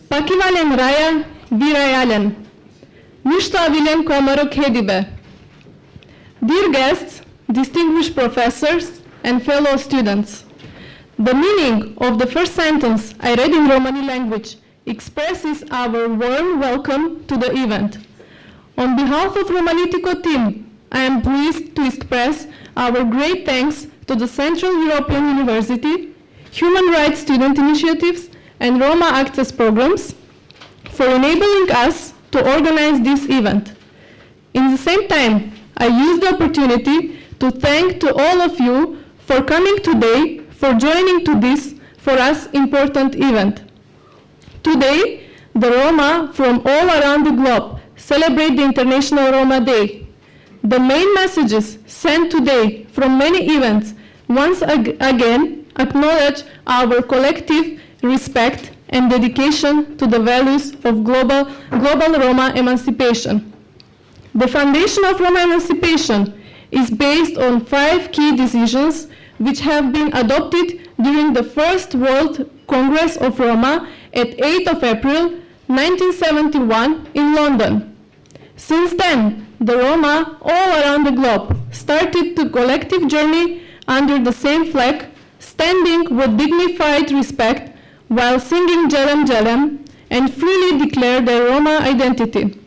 Pakivalen Raya Virayalen. Nishtavilen Komarok Hedibe. Dear guests, distinguished professors, and fellow students, the meaning of the first sentence I read in Romani language expresses our warm welcome to the event. On behalf of Romalitico team, I am pleased to express our great thanks to the Central European University, Human Rights Student Initiatives, and Roma Access Programs for enabling us to organize this event. In the same time, I use the opportunity to thank to all of you for coming today, for joining to this, for us, important event. Today, the Roma from all around the globe celebrate the International Roma Day. The main messages sent today from many events once again acknowledge our collective respect and dedication to the values of global Roma emancipation. The foundation of Roma emancipation is based on 5 key decisions which have been adopted during the First World Congress of Roma at 8th of April 1971 in London. Since then, the Roma all around the globe started the collective journey under the same flag, standing with dignified respect while singing Jelem Jelem and freely declare their Roma identity.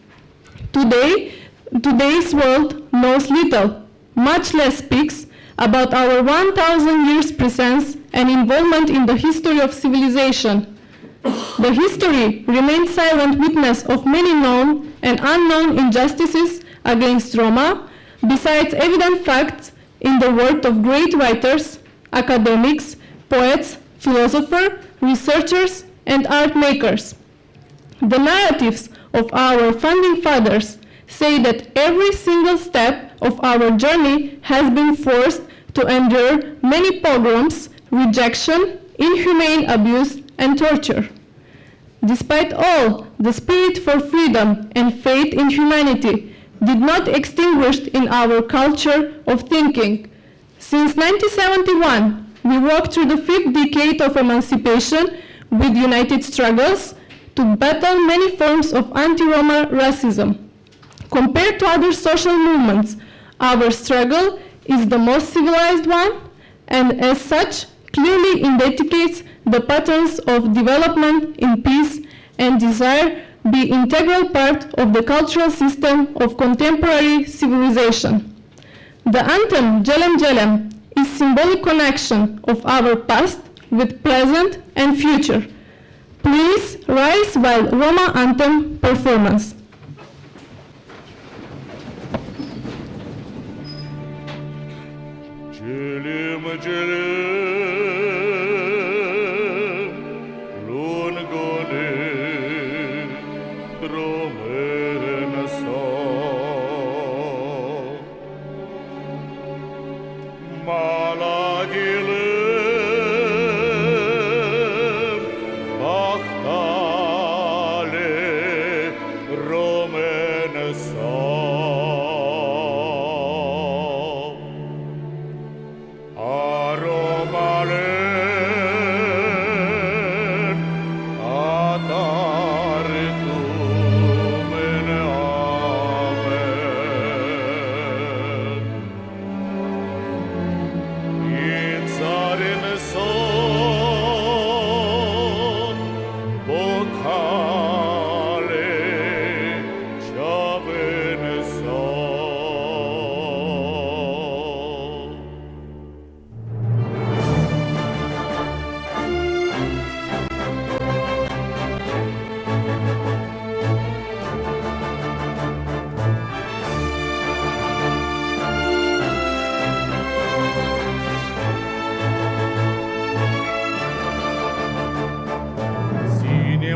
Today's world knows little, much less speaks about our 1,000 years presence and involvement in the history of civilization. The history remains silent witness of many known and unknown injustices against Roma, besides evident facts in the work of great writers, academics, poets, philosophers, researchers, and art makers. The narratives of our founding fathers say that every single step of our journey has been forced to endure many pogroms, rejection, inhumane abuse, and torture. Despite all, the spirit for freedom and faith in humanity did not extinguish in our culture of thinking. Since 1971, we walked through the 5th decade of emancipation with united struggles to battle many forms of anti-Roma racism. Compared to other social movements, our struggle is the most civilized one, and as such, clearly indicates the patterns of development in peace and desire be integral part of the cultural system of contemporary civilization. The anthem Jelem Jelem is symbolic connection of our past with present and future. Please rise while Roma anthem performance. Jelem Jelem Lun Gone Romena Sa Malagilem Bachtale Romena Sa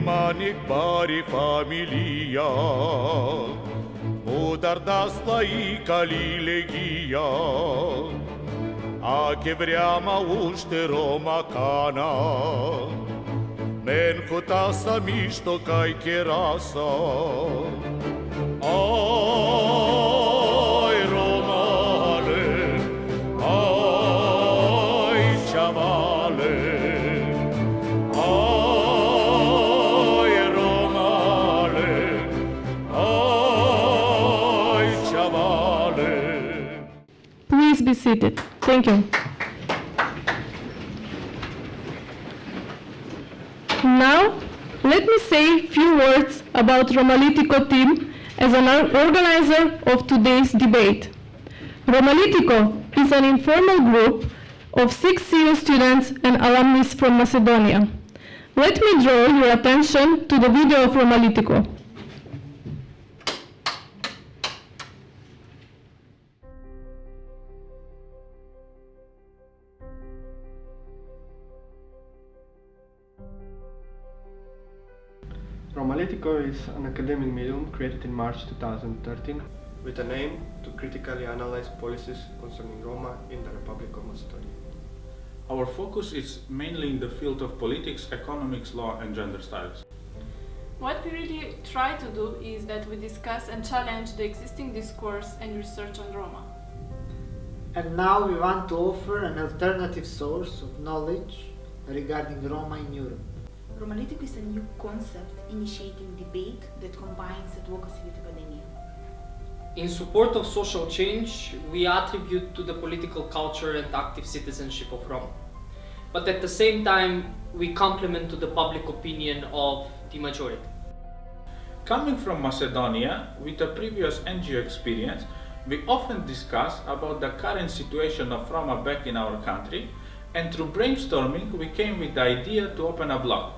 Manic bari familia Uдар дасла и калилегия А ке вряма уште Рома кана Мен футаса мишто кај кераса Ай, Romale, ai, chavale Ai, seated. Thank you. Now, let me say a few words about Romalitico team as an organizer of today's debate. Romalitico is an informal group of 6 CU students and alumni from Macedonia. Let me draw your attention to the video of Romalitico. Romalitico is an academic medium created in March 2013 with an aim to critically analyze policies concerning Roma in the Republic of Macedonia. Our focus is mainly in the field of politics, economics, law and gender studies. What we really try to do is that we discuss and challenge the existing discourse and research on Roma. And now we want to offer an alternative source of knowledge regarding Roma in Europe. Romalitico is a new concept initiating debate that combines advocacy with academia. In support of social change, we attribute to the political culture and active citizenship of Roma. But at the same time, we complement to the public opinion of the majority. Coming from Macedonia, with a previous NGO experience, we often discuss about the current situation of Roma back in our country, and through brainstorming we came with the idea to open a blog.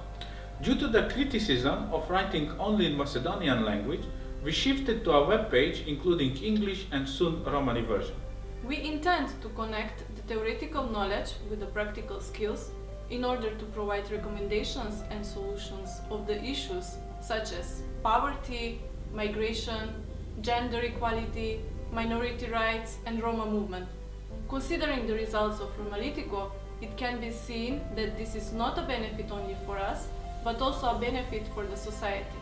Due to the criticism of writing only in Macedonian language, we shifted to a web page including English and soon Romani version. We intend to connect the theoretical knowledge with the practical skills in order to provide recommendations and solutions of the issues such as poverty, migration, gender equality, minority rights and Roma movement. Considering the results of Romalitico, it can be seen that this is not a benefit only for us, but also a benefit for the society.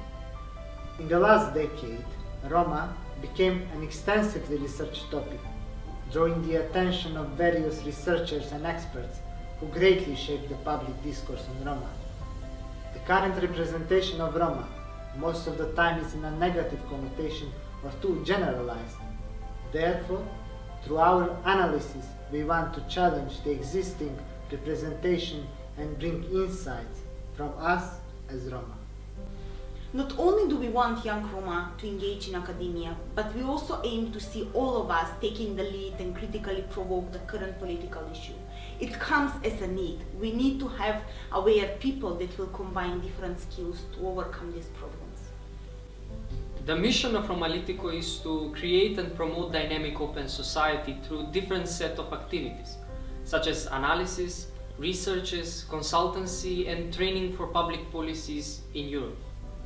In the last decade, Roma became an extensively researched topic, drawing the attention of various researchers and experts who greatly shaped the public discourse on Roma. The current representation of Roma most of the time is in a negative connotation or too generalized. Therefore, through our analysis, we want to challenge the existing representation and bring insights from us as Roma. Not only do we want young Roma to engage in academia, but we also aim to see all of us taking the lead and critically provoke the current political issue. It comes as a need. We need to have aware people that will combine different skills to overcome these problems. The mission of Romalitico is to create and promote dynamic open society through different set of activities, such as analysis, researches, consultancy, and training for public policies in Europe.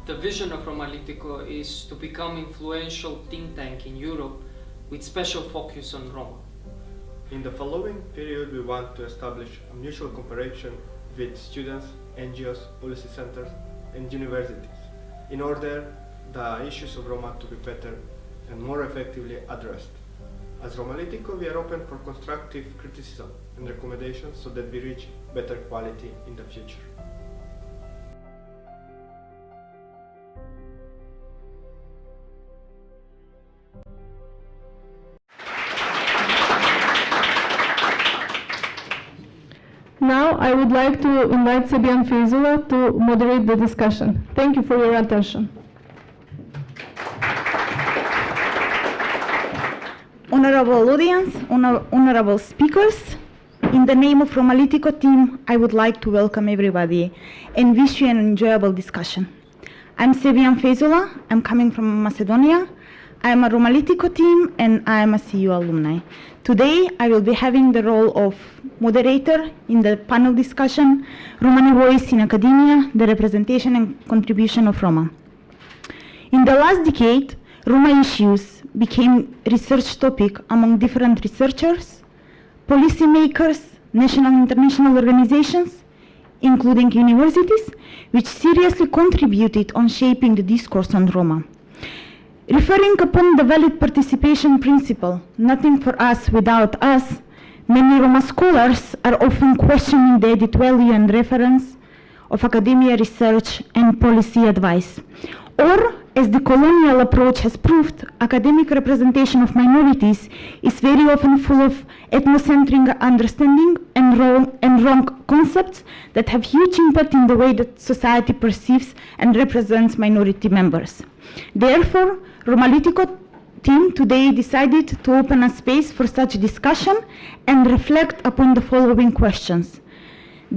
The vision of Romalitico is to become influential think tank in Europe with special focus on Roma. In the following period, we want to establish a mutual cooperation with students, NGOs, policy centers, and universities in order the issues of Roma to be better and more effectively addressed. As Romalitico, we are open for constructive criticism and recommendations so that we reach better quality in the future. Now I would like to invite Sebian Feyzullah to moderate the discussion. Thank you for your attention. Honorable audience, honorable speakers, in the name of Romalitico team, I would like to welcome everybody and wish you an enjoyable discussion. I'm Sebian Feyzullah, I'm coming from Macedonia. I'm a Romalitico team and I'm a CU alumni. Today I will be having the role of moderator in the panel discussion, Romani Voice in Academia, the representation and contribution of Roma. In the last decade, Roma issues became research topic among different researchers, policymakers, national and international organizations, including universities, which seriously contributed on shaping the discourse on Roma. Referring upon the valid participation principle, nothing for us without us, many Roma scholars are often questioning the added value and reference of academia research and policy advice, or As the colonial approach has proved, academic representation of minorities is very often full of ethnocentric understanding and wrong concepts that have huge impact in the way that society perceives and represents minority members. Therefore, Romalitico team today decided to open a space for such discussion and reflect upon the following questions.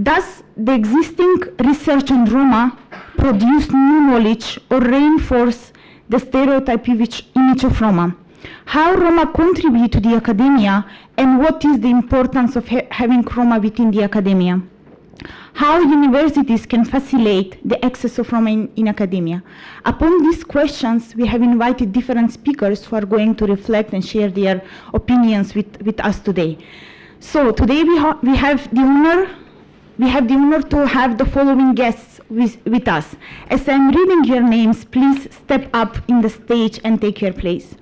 Does the existing research on Roma produce new knowledge or reinforce the stereotype image of Roma? How Roma contribute to the academia, and what is the importance of having Roma within the academia? How universities can facilitate the access of Roma in academia? Upon these questions, we have invited different speakers who are going to reflect and share their opinions with us today. So today we have the honor to have the following guests with us. As I'm reading your names, please step up in the stage and take your place.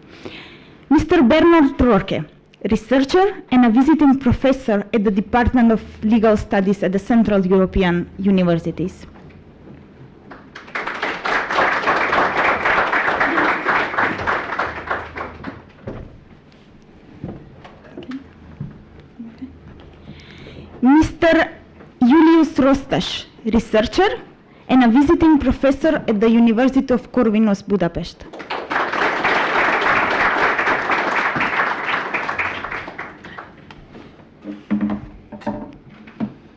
Mr. Bernard Rourke, researcher and a visiting professor at the Department of Legal Studies at the Central European Universities. Mr. Julius Rostas, researcher and a visiting professor at the University of Corvinus, Budapest.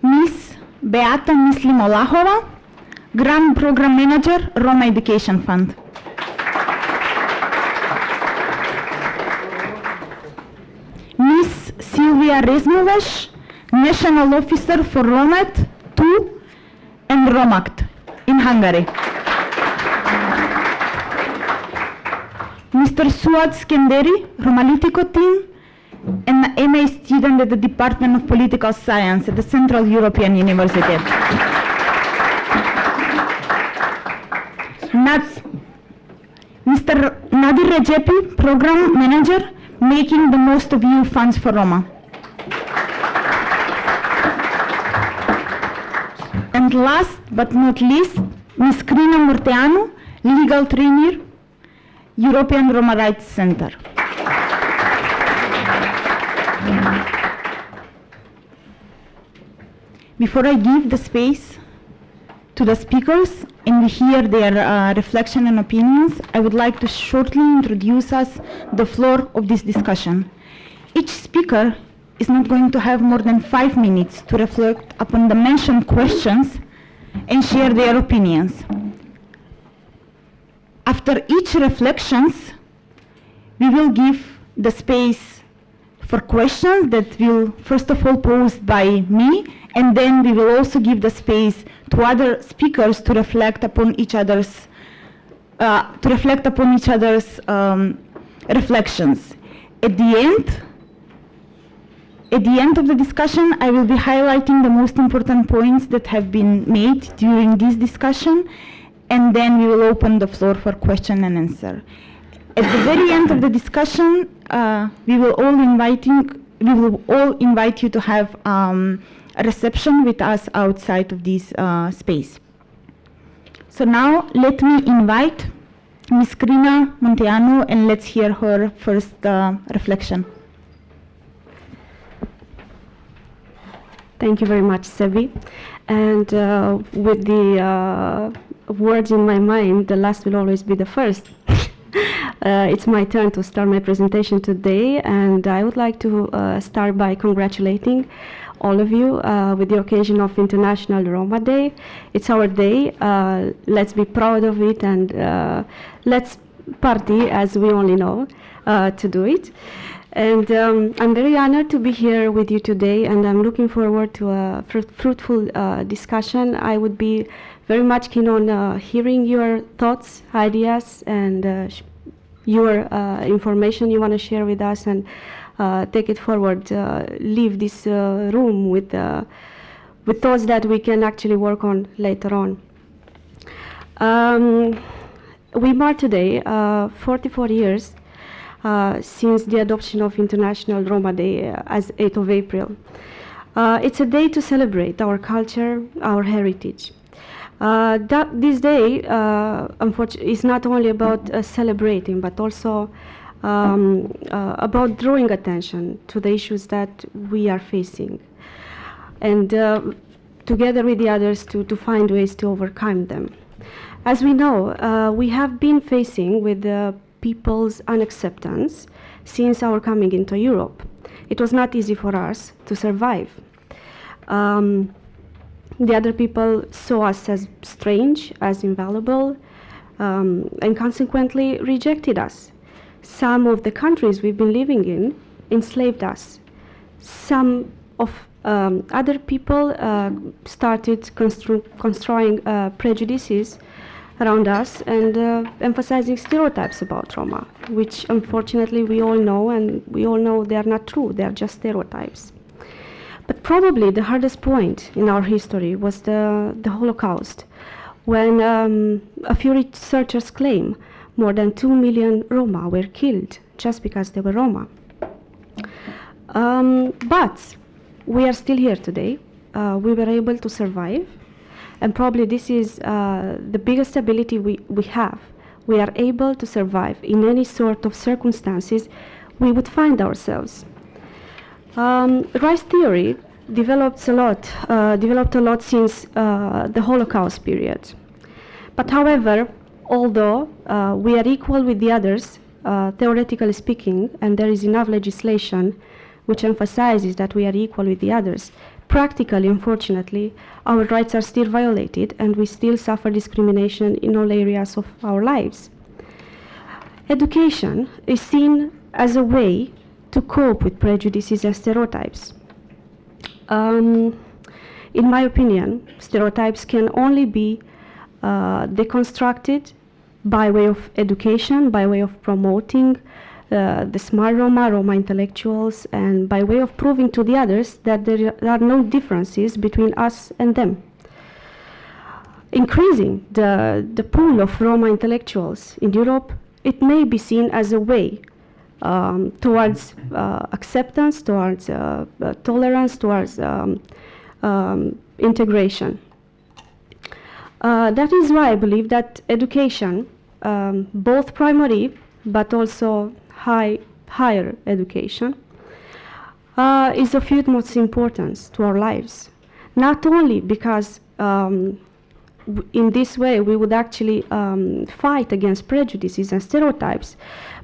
Ms. Beata Mislimolahova, Grant Program Manager, Roma Education Fund. Ms. Silvia Rezmovash, National Officer for Romat 2 and Romact in Hungary. Mr. Suad Skenderi, Romalitico team, and an MA student at the Department of Political Science at the Central European University. Mr. Nadir Recepi, Program Manager, Making the Most of EU Funds for Roma. And last but not least, Ms. Crina Morteanu, Legal Trainer, European Roma Rights Center. Before I give the space to the speakers and we hear their reflection and opinions, I would like to shortly introduce us the floor of this discussion. Each speaker is not going to have more than 5 minutes to reflect upon the mentioned questions and share their opinions. After each reflections, we will give the space for questions that will first of all posed by me, and then we will also give the space to other speakers to reflect upon each other's reflections. At the end of the discussion, I will be highlighting the most important points that have been made during this discussion, and then we will open the floor for question and answer. At the very end of the discussion, we will all invite you to have a reception with us outside of this space. So now let me invite Ms. Crina Monteanu, and let's hear her first reflection. Thank you very much, Sebi. And with the words in my mind, the last will always be the first. It's my turn to start my presentation today, and I would like to start by congratulating all of you with the occasion of International Roma Day. It's our day. Let's be proud of it, and let's party as we only know to do it. And I'm very honored to be here with you today, and I'm looking forward to a fruitful discussion. I would be very much keen on hearing your thoughts, ideas, and your information you want to share with us, and take it forward. Leave this room with thoughts that we can actually work on later on. We mark today 44 years since the adoption of International Roma Day as 8th of April. It's a day to celebrate our culture, our heritage. This day, unfortunately, is not only about celebrating, but also about drawing attention to the issues that we are facing, and together with the others to find ways to overcome them. As we know, we have been facing with people's unacceptance since our coming into Europe. It was not easy for us to survive. The other people saw us as strange, as invaluable, and consequently rejected us. Some of the countries we've been living in enslaved us. Some of other people started construing prejudices around us and emphasizing stereotypes about Roma, which unfortunately we all know, and we all know they are not true, they are just stereotypes. But probably the hardest point in our history was the Holocaust, when a few researchers claim more than 2 million Roma were killed just because they were Roma. But we are still here today. We were able to survive, and probably this is the biggest ability we have. We are able to survive in any sort of circumstances we would find ourselves. Rice theory developed a lot since the Holocaust period. But however, although we are equal with the others, theoretically speaking, and there is enough legislation which emphasizes that we are equal with the others, practically, unfortunately, our rights are still violated and we still suffer discrimination in all areas of our lives. Education is seen as a way to cope with prejudices and stereotypes. In my opinion, stereotypes can only be deconstructed by way of education, by way of promoting the smart Roma intellectuals, and by way of proving to the others that there are no differences between us and them. Increasing the pool of Roma intellectuals in Europe, it may be seen as a way towards acceptance, towards tolerance, towards integration. That is why I believe that education, both primary but also higher education, is of utmost importance to our lives. Not only because in this way we would actually fight against prejudices and stereotypes,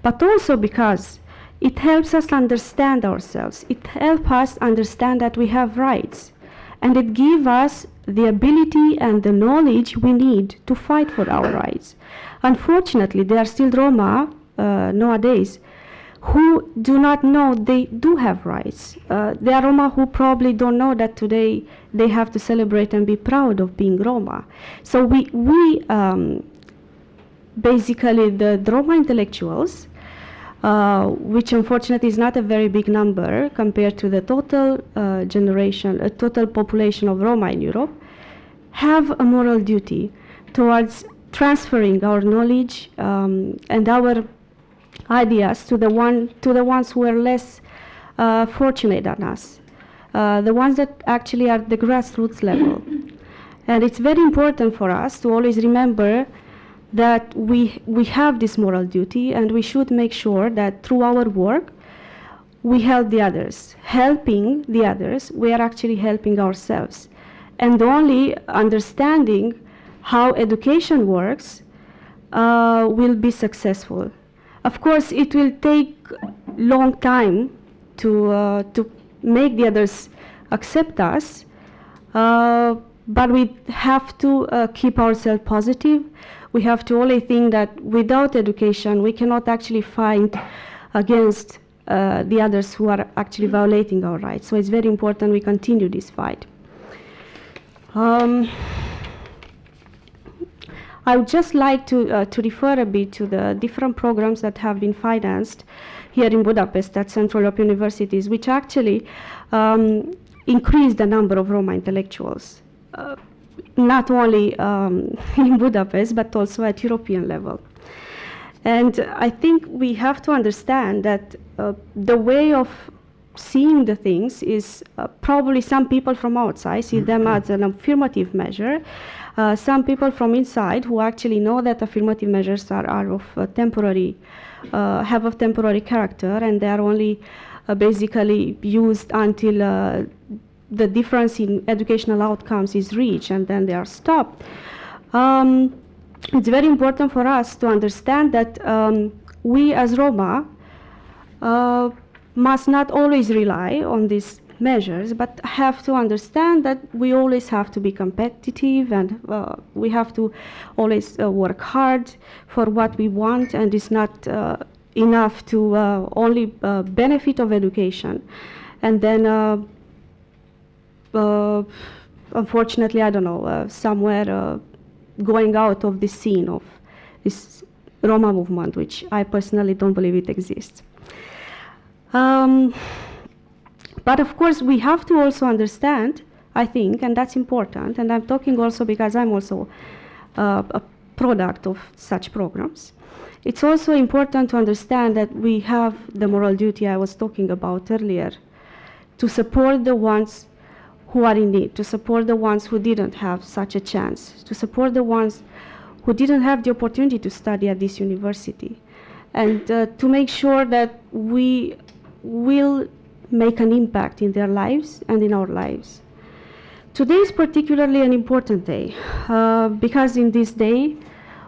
but also because it helps us understand ourselves. It helps us understand that we have rights, and it gives us the ability and the knowledge we need to fight for our rights. Unfortunately, there are still Roma nowadays who do not know they do have rights. There are Roma who probably don't know that today they have to celebrate and be proud of being Roma. So we basically, the Roma intellectuals, which unfortunately is not a very big number compared to the total total population of Roma in Europe, have a moral duty towards transferring our knowledge and our ideas to the ones who are less fortunate than us, the ones that actually are at the grassroots level. And it's very important for us to always remember that we have this moral duty, and we should make sure that through our work we help the others. Helping the others, we are actually helping ourselves. And only understanding how education works will be successful. Of course, it will take long time to make the others accept us, but we have to keep ourselves positive. We have to only think that without education, we cannot actually fight against the others who are actually violating our rights. So it's very important we continue this fight. I would just like to refer a bit to the different programs that have been financed here in Budapest at Central Europe universities, which actually increase the number of Roma intellectuals, not only in Budapest, but also at European level. And I think we have to understand that the way of seeing the things is probably some people from outside see them as an affirmative measure, some people from inside who actually know that affirmative measures are of temporary, have a temporary character, and they are only basically used until the difference in educational outcomes is reached, and then they are stopped. It's very important for us to understand that we as Roma must not always rely on these measures, but have to understand that we always have to be competitive, and we have to always work hard for what we want, and it's not enough to only benefit of education. And then unfortunately, I don't know, somewhere going out of the scene of this Roma movement, which I personally don't believe it exists. But of course, we have to also understand, I think, and that's important, and I'm talking also because I'm also a product of such programs. It's also important to understand that we have the moral duty I was talking about earlier to support the ones who are in need, to support the ones who didn't have such a chance, to support the ones who didn't have the opportunity to study at this university, and to make sure that we will make an impact in their lives and in our lives. Today is particularly an important day because in this day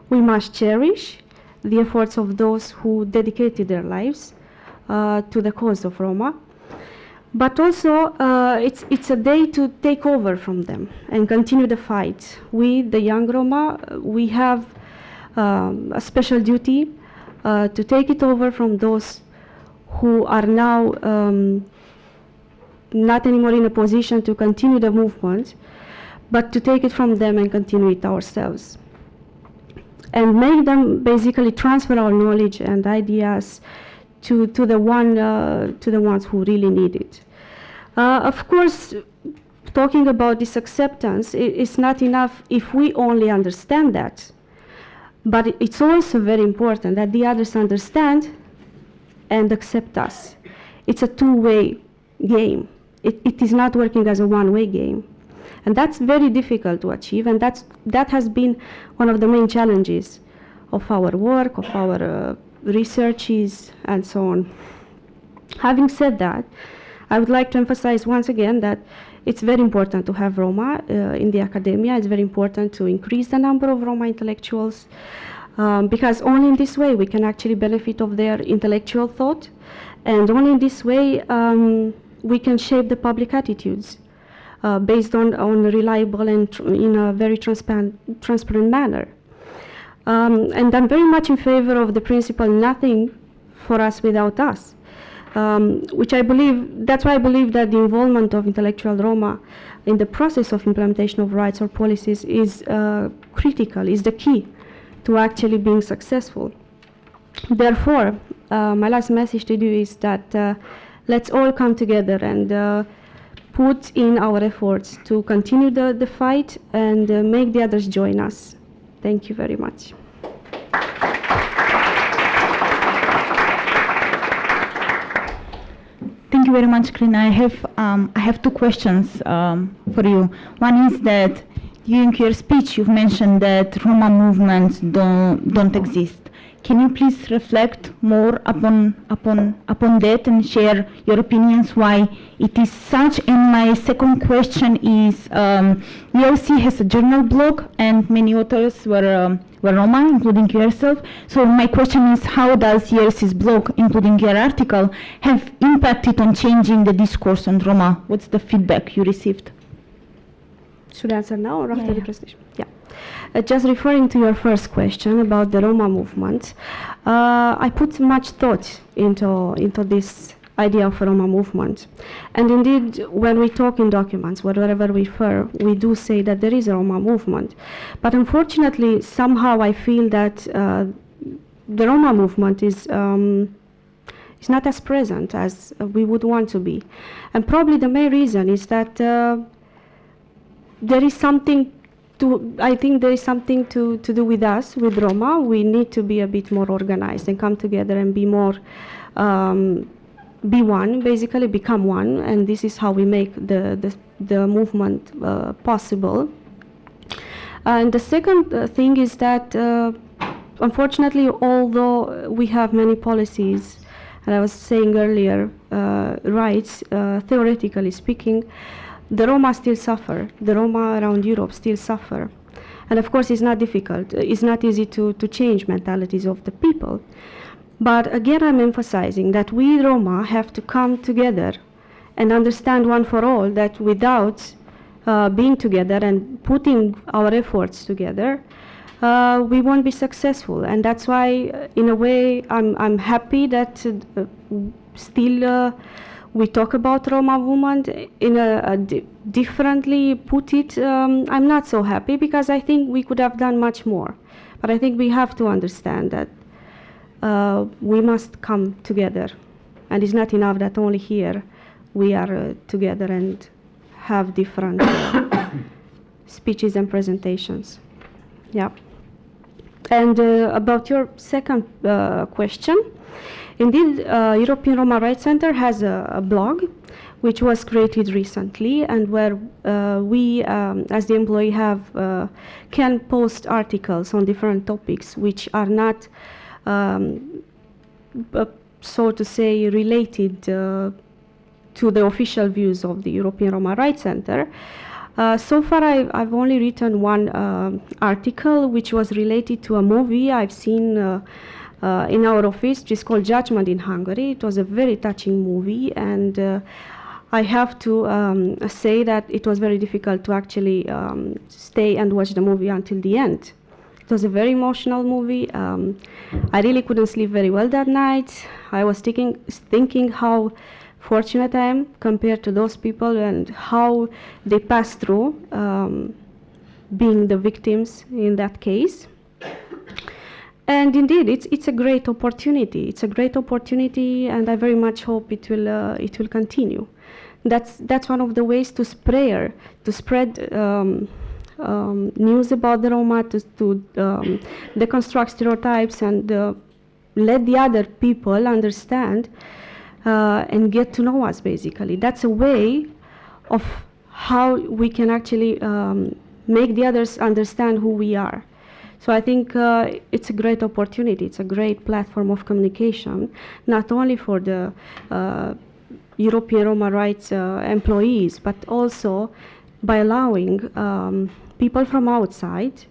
we must cherish the efforts of those who dedicated their lives to the cause of Roma. But also, it's a day to take over from them and continue the fight. We, the young Roma, we have a special duty to take it over from those who are now not anymore in a position to continue the movement, but to take it from them and continue it ourselves. And make them basically transfer our knowledge and ideas to the ones who really need it. Of course, talking about this acceptance is not enough if we only understand that, but it's also very important that the others understand and accept us. It's a two-way game. It is not working as a one-way game. And that's very difficult to achieve, and that has been one of the main challenges of our work, of our researches, and so on. Having said that, I would like to emphasize once again that it's very important to have Roma in the academia. It's very important to increase the number of Roma intellectuals, because only in this way we can actually benefit of their intellectual thought, and only in this way we can shape the public attitudes based on reliable and in a very transparent manner. And I'm very much in favor of the principle nothing for us without us, which I believe, that's why I believe that the involvement of intellectual Roma in the process of implementation of rights or policies is critical, is the key to actually being successful. Therefore, my last message to you is that let's all come together and put in our efforts to continue the fight and make the others join us. Thank you very much. Thank you very much, Crina. I have two questions for you. One is that during your speech you've mentioned that Roma movements don't exist. Can you please reflect more upon that and share your opinions why it is such? And my second question is, ELC has a journal blog and many authors were Roma, including yourself. So my question is, how does ELC's blog, including your article, have impacted on changing the discourse on Roma? What's the feedback you received? Should I answer now or after the presentation? Yeah. Just referring to your first question about the Roma movement, I put much thought into this idea of a Roma movement. And indeed, when we talk in documents, wherever we refer, we do say that there is a Roma movement. But unfortunately, somehow I feel that the Roma movement is not as present as we would want to be. And probably the main reason is that there is something I think there is something to do with us, with Roma. We need to be a bit more organized and come together and be more, be one, basically become one, and this is how we make the movement possible. And the second thing is that, unfortunately, although we have many policies, and I was saying earlier, rights, theoretically speaking, the Roma still suffer. The Roma around Europe still suffer. And of course, it's not difficult. It's not easy to change mentalities of the people. But again, I'm emphasizing that we Roma have to come together and understand one for all that without being together and putting our efforts together, we won't be successful. And that's why, in a way, I'm happy that still we talk about Roma women in a differently put it. I'm not so happy because I think we could have done much more. But I think we have to understand that we must come together. And it's not enough that only here we are together and have different speeches and presentations. Yeah. And about your second question, indeed, European Roma Rights Center has a blog which was created recently, and where we, as the employee, can post articles on different topics which are not, so to say, related to the official views of the European Roma Rights Center. So far, I've only written one article which was related to a movie I've seen in our office, which is called Judgment in Hungary. It was a very touching movie, and I have to say that it was very difficult to actually stay and watch the movie until the end. It was a very emotional movie. I really couldn't sleep very well that night. I was thinking how fortunate I am compared to those people and how they pass through being the victims in that case. And indeed, it's a great opportunity. It's a great opportunity, and I very much hope it will continue. That's one of the ways to spread news about the Roma, to deconstruct stereotypes and let the other people understand and get to know us, basically. That's a way of how we can actually make the others understand who we are. So I think it's a great opportunity. It's a great platform of communication, not only for the European Roma rights employees, but also by allowing people from outside,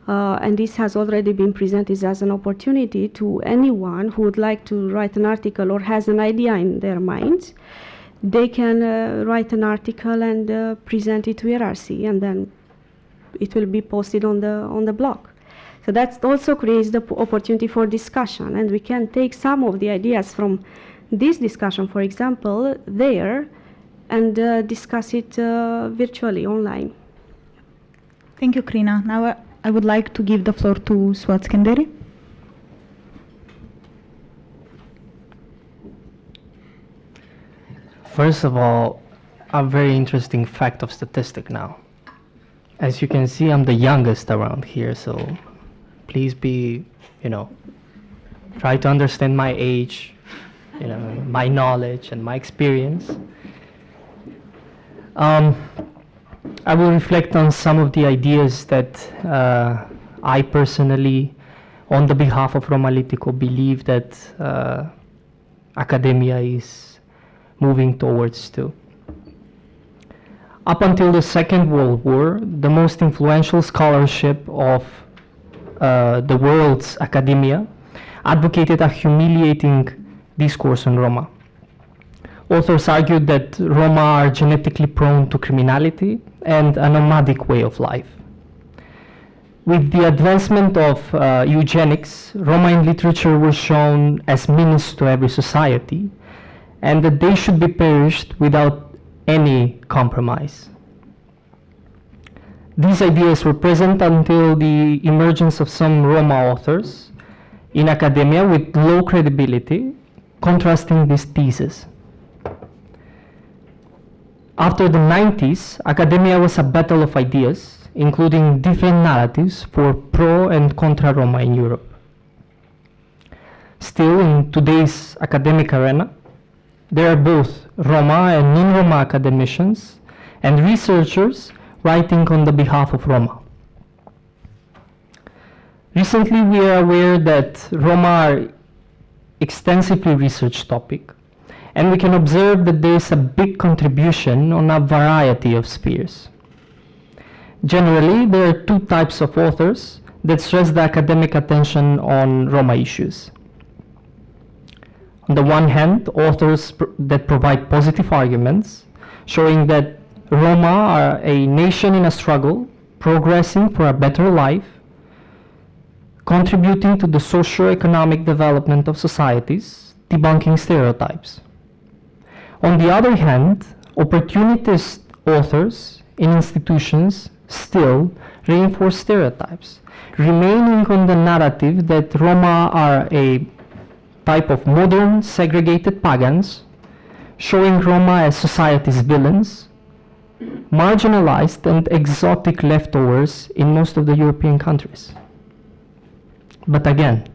and this has already been presented as an opportunity to anyone who would like to write an article or has an idea in their minds. They can write an article and present it to ERRC, and then it will be posted on the blog. So that also creates the opportunity for discussion, and we can take some of the ideas from this discussion, for example, there, and discuss it virtually online. Thank you, Crina. Now I would like to give the floor to Suat Skenderi. First of all, a very interesting fact of statistic now. As you can see, I'm the youngest around here, so please be, try to understand my age, my knowledge and my experience. I will reflect on some of the ideas that I personally, on the behalf of Romalitico, believe that academia is moving towards too. Up until the Second World War, the most influential scholarship of the world's academia advocated a humiliating discourse on Roma. Authors argued that Roma are genetically prone to criminality and a nomadic way of life. With the advancement of eugenics, Roma in literature were shown as menace to every society, and that they should be perished without any compromise. These ideas were present until the emergence of some Roma authors in academia with low credibility, contrasting this thesis. After the 90s, academia was a battle of ideas, including different narratives for pro and contra Roma in Europe. Still, in today's academic arena, there are both Roma and non-Roma academicians and researchers writing on the behalf of Roma. Recently, we are aware that Roma are extensively researched topic, and we can observe that there is a big contribution on a variety of spheres. Generally, there are two types of authors that stress the academic attention on Roma issues. On the one hand, authors that provide positive arguments, showing that Roma are a nation in a struggle, progressing for a better life, contributing to the socio-economic development of societies, debunking stereotypes. On the other hand, opportunist authors in institutions still reinforce stereotypes, remaining on the narrative that Roma are a type of modern segregated pagans, showing Roma as society's villains, marginalized and exotic leftovers in most of the European countries. But again,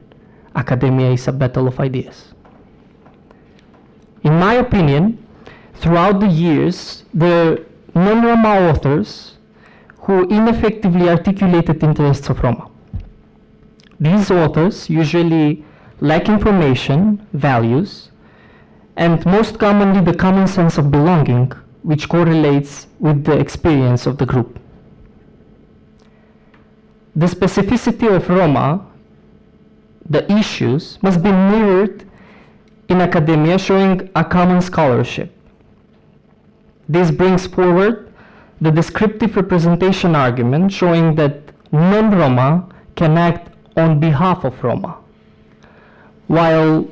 academia is a battle of ideas. In my opinion, throughout the years, there are non-Roma authors who ineffectively articulated interests of Roma. These authors usually lack information, values, and most commonly the common sense of belonging, which correlates with the experience of the group. The specificity of Roma, the issues, must be mirrored in academia, showing a common scholarship. This brings forward the descriptive representation argument, showing that non-Roma can act on behalf of Roma, while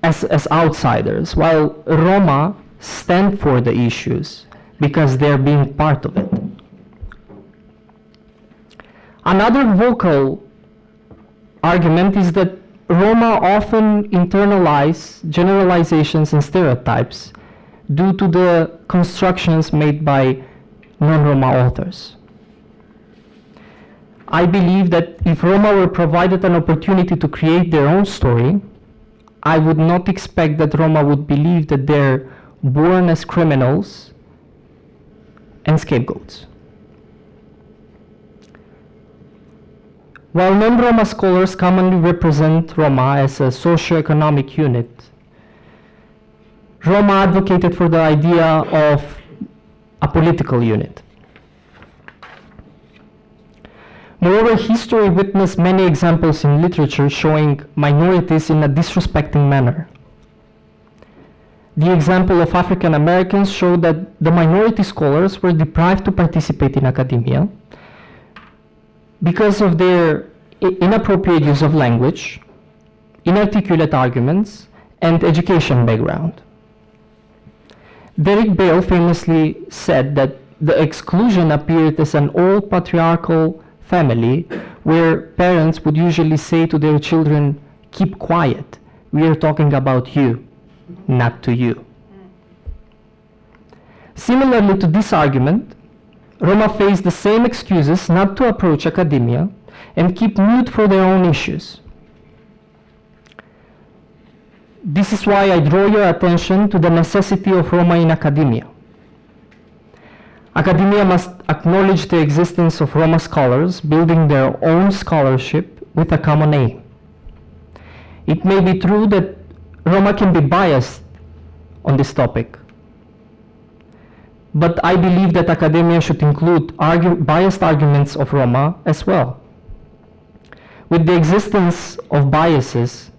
as outsiders, while Roma stand for the issues because they're being part of it. Another vocal argument is that Roma often internalize generalizations and stereotypes due to the constructions made by non-Roma authors. I believe that if Roma were provided an opportunity to create their own story, I would not expect that Roma would believe that they're born as criminals and scapegoats. While non-Roma scholars commonly represent Roma as a socio-economic unit, Roma advocated for the idea of a political unit. Moreover, history witnessed many examples in literature showing minorities in a disrespecting manner. The example of African Americans showed that the minority scholars were deprived to participate in academia because of their inappropriate use of language, inarticulate arguments, and education background. Derek Bale famously said that the exclusion appeared as an old patriarchal family where parents would usually say to their children, "Keep quiet, we are talking about you, not to you." Similarly to this argument, Roma face the same excuses not to approach academia and keep mute for their own issues. This is why I draw your attention to the necessity of Roma in academia. Academia must acknowledge the existence of Roma scholars building their own scholarship with a common aim. It may be true that Roma can be biased on this topic, but I believe that academia should include biased arguments of Roma as well. With the existence of biases,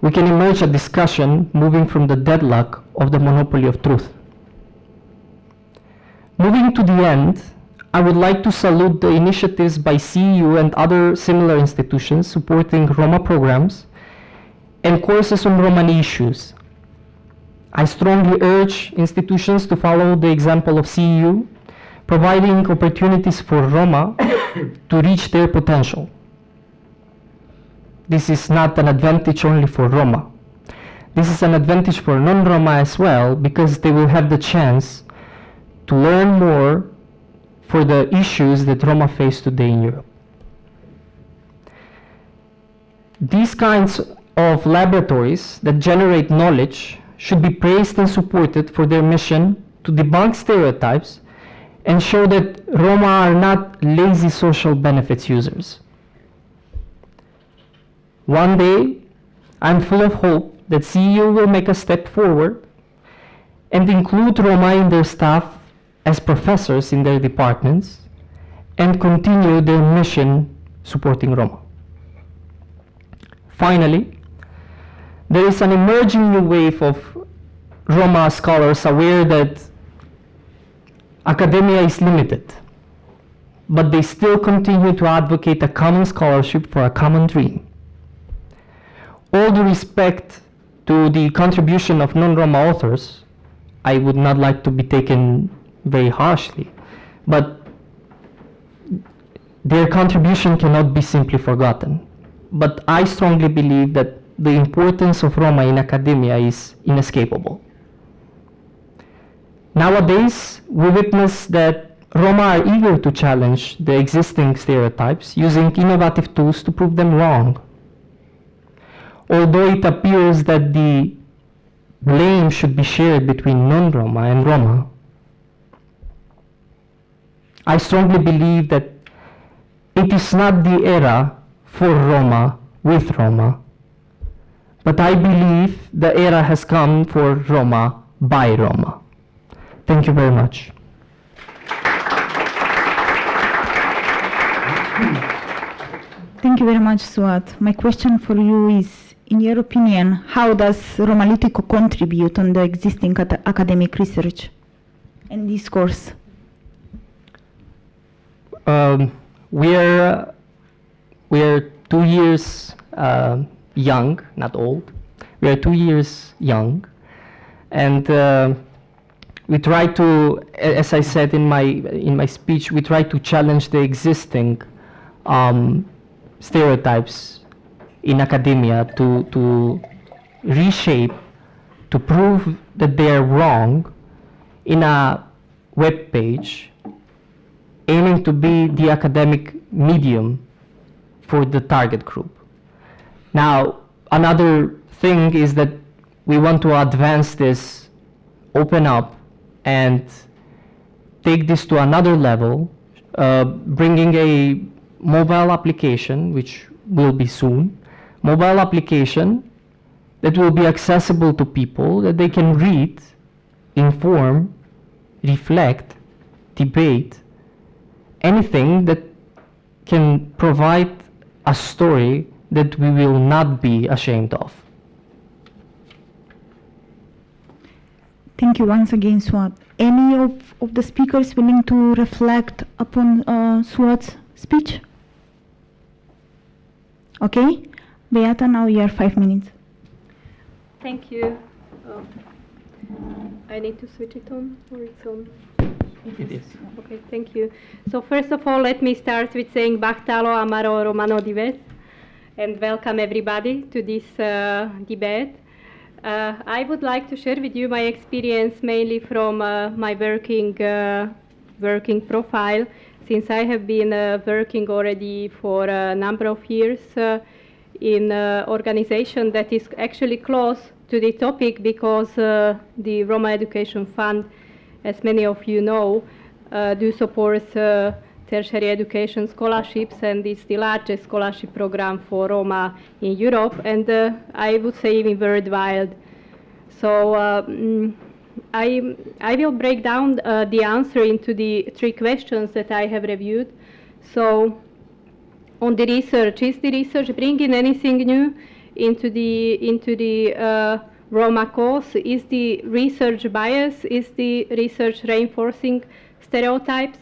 we can emerge a discussion moving from the deadlock of the monopoly of truth. Moving to the end, I would like to salute the initiatives by CEU and other similar institutions supporting Roma programs and courses on Romani issues. I strongly urge institutions to follow the example of CEU, providing opportunities for Roma to reach their potential. This is not an advantage only for Roma. This is an advantage for non-Roma as well, because they will have the chance to learn more for the issues that Roma face today in Europe. These kinds of laboratories that generate knowledge should be praised and supported for their mission to debunk stereotypes and show that Roma are not lazy social benefits users. One day, I'm full of hope that CEU will make a step forward and include Roma in their staff as professors in their departments and continue their mission supporting Roma. Finally, there is an emerging new wave of Roma scholars aware that academia is limited, but they still continue to advocate a common scholarship for a common dream. All due respect to the contribution of non-Roma authors, I would not like to be taken very harshly, but their contribution cannot be simply forgotten. But I strongly believe that the importance of Roma in academia is inescapable. Nowadays, we witness that Roma are eager to challenge the existing stereotypes using innovative tools to prove them wrong. Although it appears that the blame should be shared between non-Roma and Roma, I strongly believe that it is not the era for Roma with Roma, but I believe the era has come for Roma by Roma. Thank you very much. Thank you very much, Suat. My question for you is, in your opinion, how does Romalitico contribute on the existing academic research and discourse? We're 2 years young, not old. We are 2 years young, and we try to, as I said in my speech, we try to challenge the existing stereotypes in academia to reshape, to prove that they are wrong in a web page, aiming to be the academic medium for the target group. Now, another thing is that we want to advance this, open up, and take this to another level, bringing a mobile application, which will be soon, mobile application that will be accessible to people, that they can read, inform, reflect, debate, anything that can provide a story that we will not be ashamed of. Thank you once again, Suat. Any of the speakers willing to reflect upon Suat's speech? Okay. Beata, now you have 5 minutes. Thank you. I need to switch it on, or it's on? It is. Okay, thank you. So first of all, let me start with saying Bachtalo Amaro Romano Dives, and welcome everybody to this debate. I would like to share with you my experience mainly from my working profile, since I have been working already for a number of years in an organization that is actually close to the topic, because the Roma Education Fund, as many of you know, do support tertiary education scholarships, and it's the largest scholarship program for Roma in Europe, and I would say even worldwide. So I will break down the answer into the 3 questions that I have reviewed. So on the research, is the research bringing anything new into the Roma cause? Is the research bias? Is the research reinforcing stereotypes?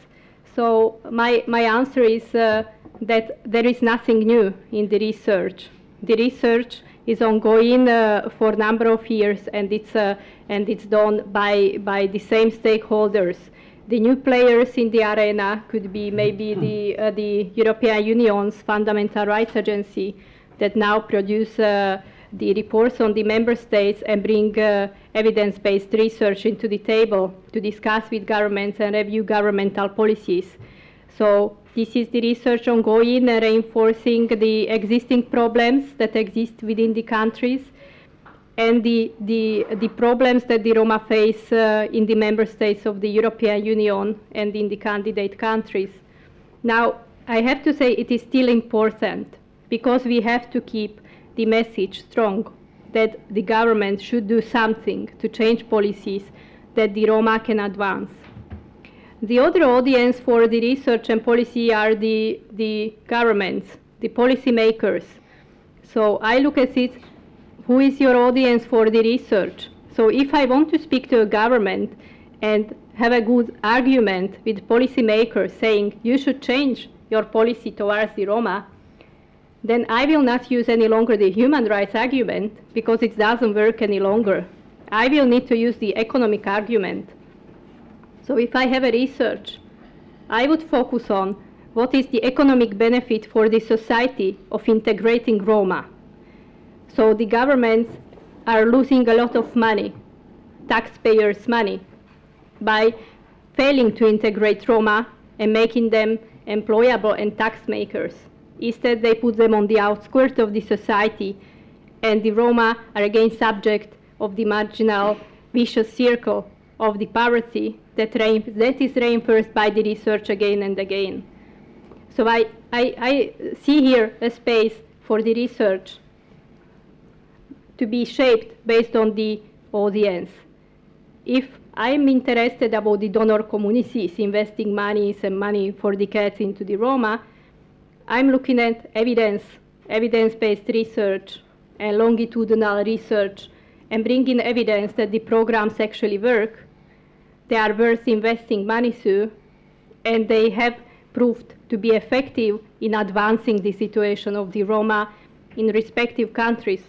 So my answer is that there is nothing new in the research. The research is ongoing for a number of years, and it's done by the same stakeholders. The new players in the arena could be maybe the European Union's Fundamental Rights Agency, that now produce the reports on the member states and bring evidence-based research into the table to discuss with governments and review governmental policies. So this is the research ongoing, reinforcing the existing problems that exist within the countries, and the problems that the Roma face in the member states of the European Union and in the candidate countries. Now, I have to say it is still important, because we have to keep the message strong that the government should do something to change policies that the Roma can advance. The other audience for the research and policy are the governments, the policymakers. So I look at it, who is your audience for the research? So if I want to speak to a government and have a good argument with policymakers saying you should change your policy towards the Roma, then I will not use any longer the human rights argument because it doesn't work any longer. I will need to use the economic argument. So if I have a research, I would focus on what is the economic benefit for the society of integrating Roma. So the governments are losing a lot of money, taxpayers' money, by failing to integrate Roma and making them employable and tax makers. Instead, they put them on the outskirts of the society, and the Roma are again subject of the marginal vicious circle of the poverty that is reinforced by the research again and again. So I see here a space for the research to be shaped based on the audience. If I'm interested about the donor communities investing monies and money for decades into the Roma, I'm looking at evidence-based research and longitudinal research and bringing evidence that the programs actually work. They are worth investing money to, and they have proved to be effective in advancing the situation of the Roma in respective countries.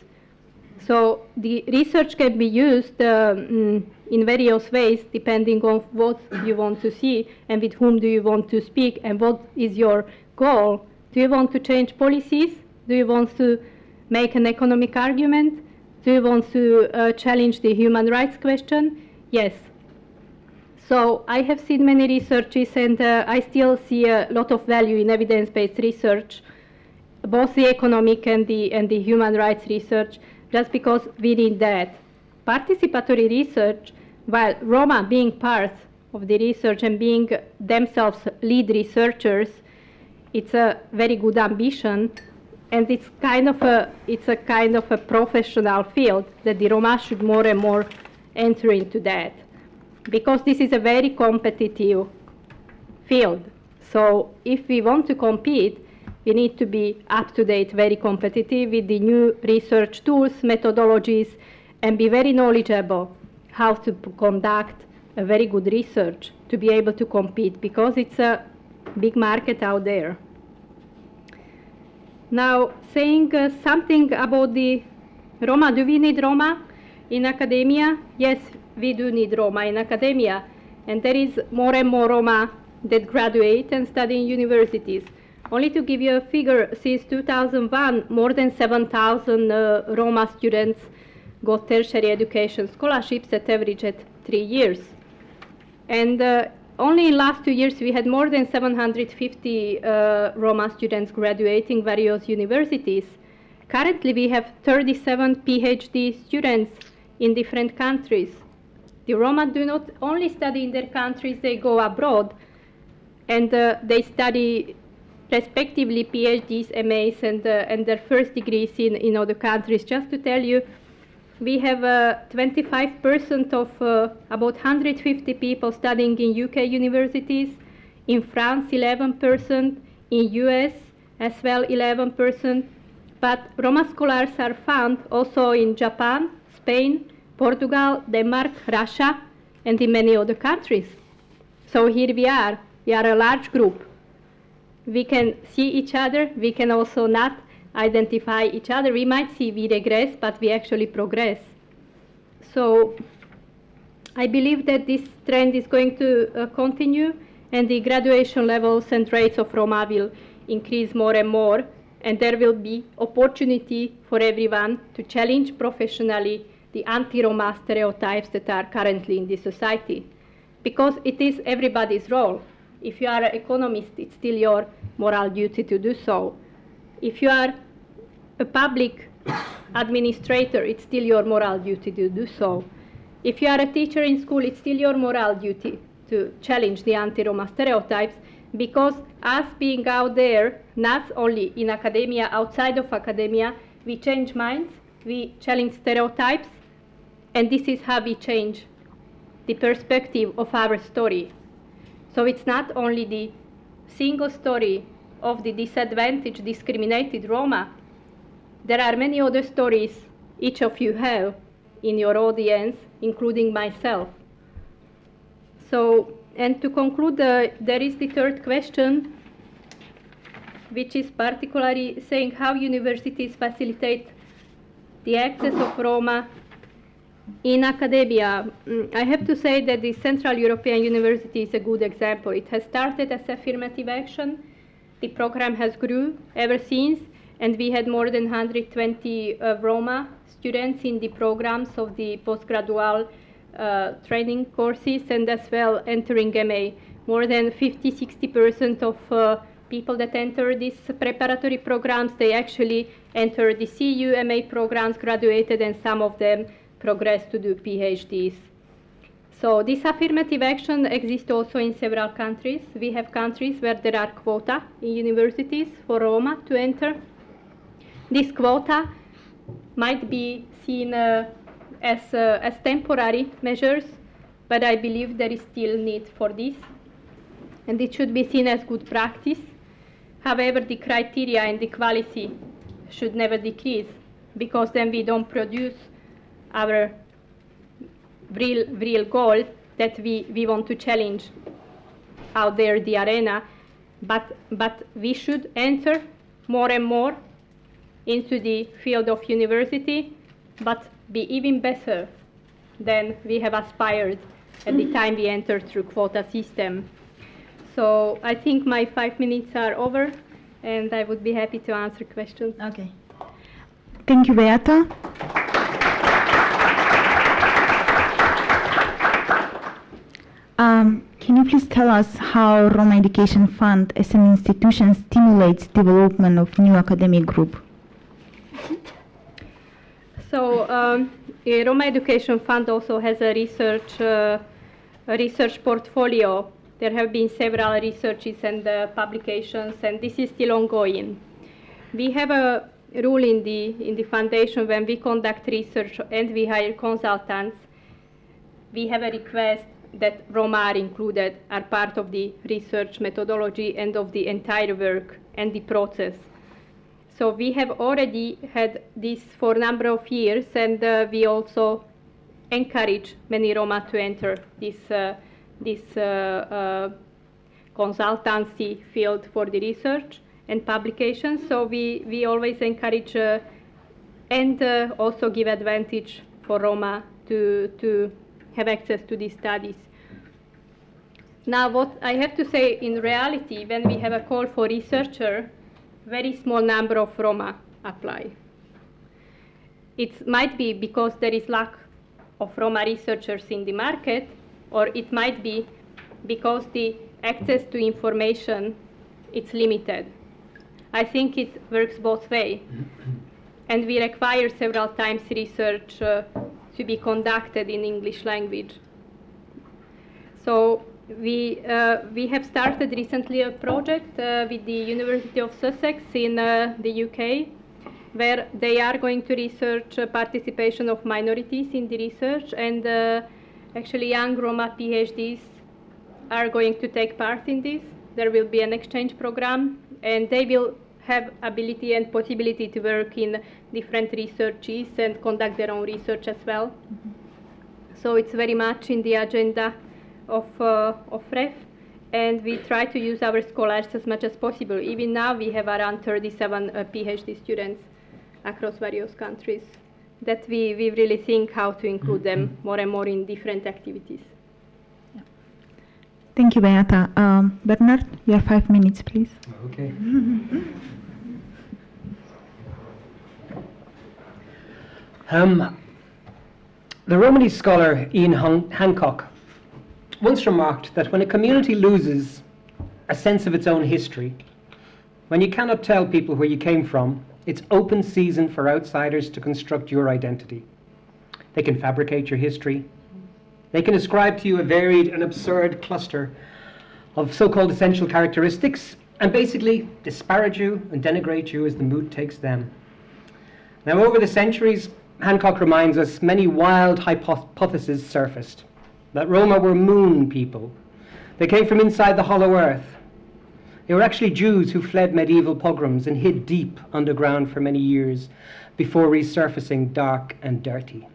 So the research can be used in various ways depending on what you want to see and with whom do you want to speak and what is your goal. Do you want to change policies? Do you want to make an economic argument? Do you want to challenge the human rights question? Yes. So I have seen many researches and I still see a lot of value in evidence-based research, both the economic and the human rights research, just because we need that. Participatory research, while Roma being part of the research and being themselves lead researchers, it's a very good ambition, and it's a kind of a professional field that the Roma should more and more enter into that, because this is a very competitive field. So if we want to compete, we need to be up to date, very competitive with the new research tools, methodologies, and be very knowledgeable how to conduct a very good research to be able to compete, because it's a big market out there. Now, saying something about the Roma, do we need Roma in academia? Yes, we do need Roma in academia, and there is more and more Roma that graduate and study in universities. Only to give you a figure, since 2001, more than 7,000 Roma students got tertiary education scholarships at average at 3 years. And only in last 2 years, we had more than 750 Roma students graduating various universities. Currently, we have 37 PhD students in different countries. The Roma do not only study in their countries, they go abroad, and they study respectively PhDs, MAs, and their first degrees in other countries. Just to tell you, we have 25% of about 150 people studying in UK universities, in France 11%, in US as well 11%, but Roma scholars are found also in Japan, Spain, Portugal, Denmark, Russia, and in many other countries. So here we are a large group. We can see each other, we can also not identify each other. We might see we regress, but we actually progress. So I believe that this trend is going to continue, and the graduation levels and rates of Roma will increase more and more, and there will be opportunity for everyone to challenge professionally the anti-Roma stereotypes that are currently in the society, because it is everybody's role. If you are an economist, it's still your moral duty to do so. If you are a public administrator, it's still your moral duty to do so. If you are a teacher in school, it's still your moral duty to challenge the anti-Roma stereotypes, because us being out there, not only in academia, outside of academia, we change minds, we challenge stereotypes, and this is how we change the perspective of our story. So it's not only the single story of the disadvantaged, discriminated Roma. There are many other stories each of you have in your audience, including myself. So, and to conclude, there is the third question, which is particularly saying how universities facilitate the access of Roma in academia. I have to say that the Central European University is a good example. It has started as affirmative action. The program has grew ever since, and we had more than 120 Roma students in the programs of the postgraduate training courses, and as well entering MA. More than 50-60% of people that enter these preparatory programs, they actually enter the CU MA programs, graduated, and some of them progress to do PhDs. So this affirmative action exists also in several countries. We have countries where there are quota in universities for Roma to enter. This quota might be seen as temporary measures, but I believe there is still need for this, and it should be seen as good practice. However, the criteria and the quality should never decrease, because then we don't produce our real goal that we want to challenge out there the arena, but we should enter more and more into the field of university, but be even better than we have aspired at the time we entered through quota system. So I think my 5 minutes are over, and I would be happy to answer questions. Okay. Thank you, Beata. Can you please tell us how Roma Education Fund as an institution stimulates development of new academic group? So Roma Education Fund also has a research portfolio. There have been several researches and publications, and this is still ongoing. We have a rule in the foundation: when we conduct research and we hire consultants, we have a request that Roma are included, are part of the research methodology and of the entire work and the process. So we have already had this for a number of years, and we also encourage many Roma to enter this consultancy field for the research and publication. So we always encourage and also give advantage for Roma to have access to these studies. Now, what I have to say, in reality, when we have a call for researcher, very small number of Roma apply. It might be because there is lack of Roma researchers in the market, or it might be because the access to information is limited. I think it works both ways. And we require several times research to be conducted in English language. So we have started recently a project with the University of Sussex in the UK, where they are going to research participation of minorities in the research, and actually young Roma PhDs are going to take part in this. There will be an exchange program, and they will have ability and possibility to work in different researches and conduct their own research as well. So it's very much in the agenda of REF, and we try to use our scholars as much as possible. Even now we have around 37 PhD students across various countries that we really think how to include them more and more in different activities. Yeah. Thank you, Beata. Bernard, you have 5 minutes, please. Okay. The Romani scholar Ian Hancock once remarked that when a community loses a sense of its own history, when you cannot tell people where you came from, it's open season for outsiders to construct your identity. They can fabricate your history. They can ascribe to you a varied and absurd cluster of so-called essential characteristics and basically disparage you and denigrate you as the mood takes them. Now, over the centuries, Hancock reminds us many wild hypotheses surfaced. That Roma were moon people. They came from inside the hollow earth. They were actually Jews who fled medieval pogroms and hid deep underground for many years before resurfacing dark and dirty.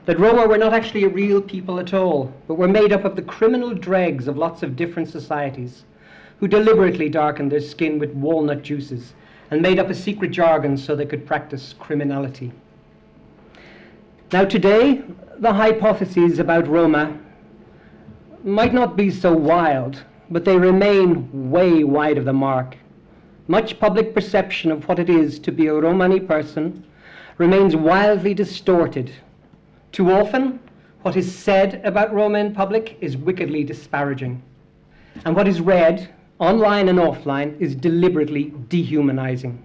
That Roma were not actually a real people at all, but were made up of the criminal dregs of lots of different societies who deliberately darkened their skin with walnut juices and made up a secret jargon so they could practice criminality. Now today, the hypotheses about Roma might not be so wild, but they remain way wide of the mark. Much public perception of what it is to be a Romani person remains wildly distorted. Too often, what is said about Roma in public is wickedly disparaging. And what is read, online and offline, is deliberately dehumanizing.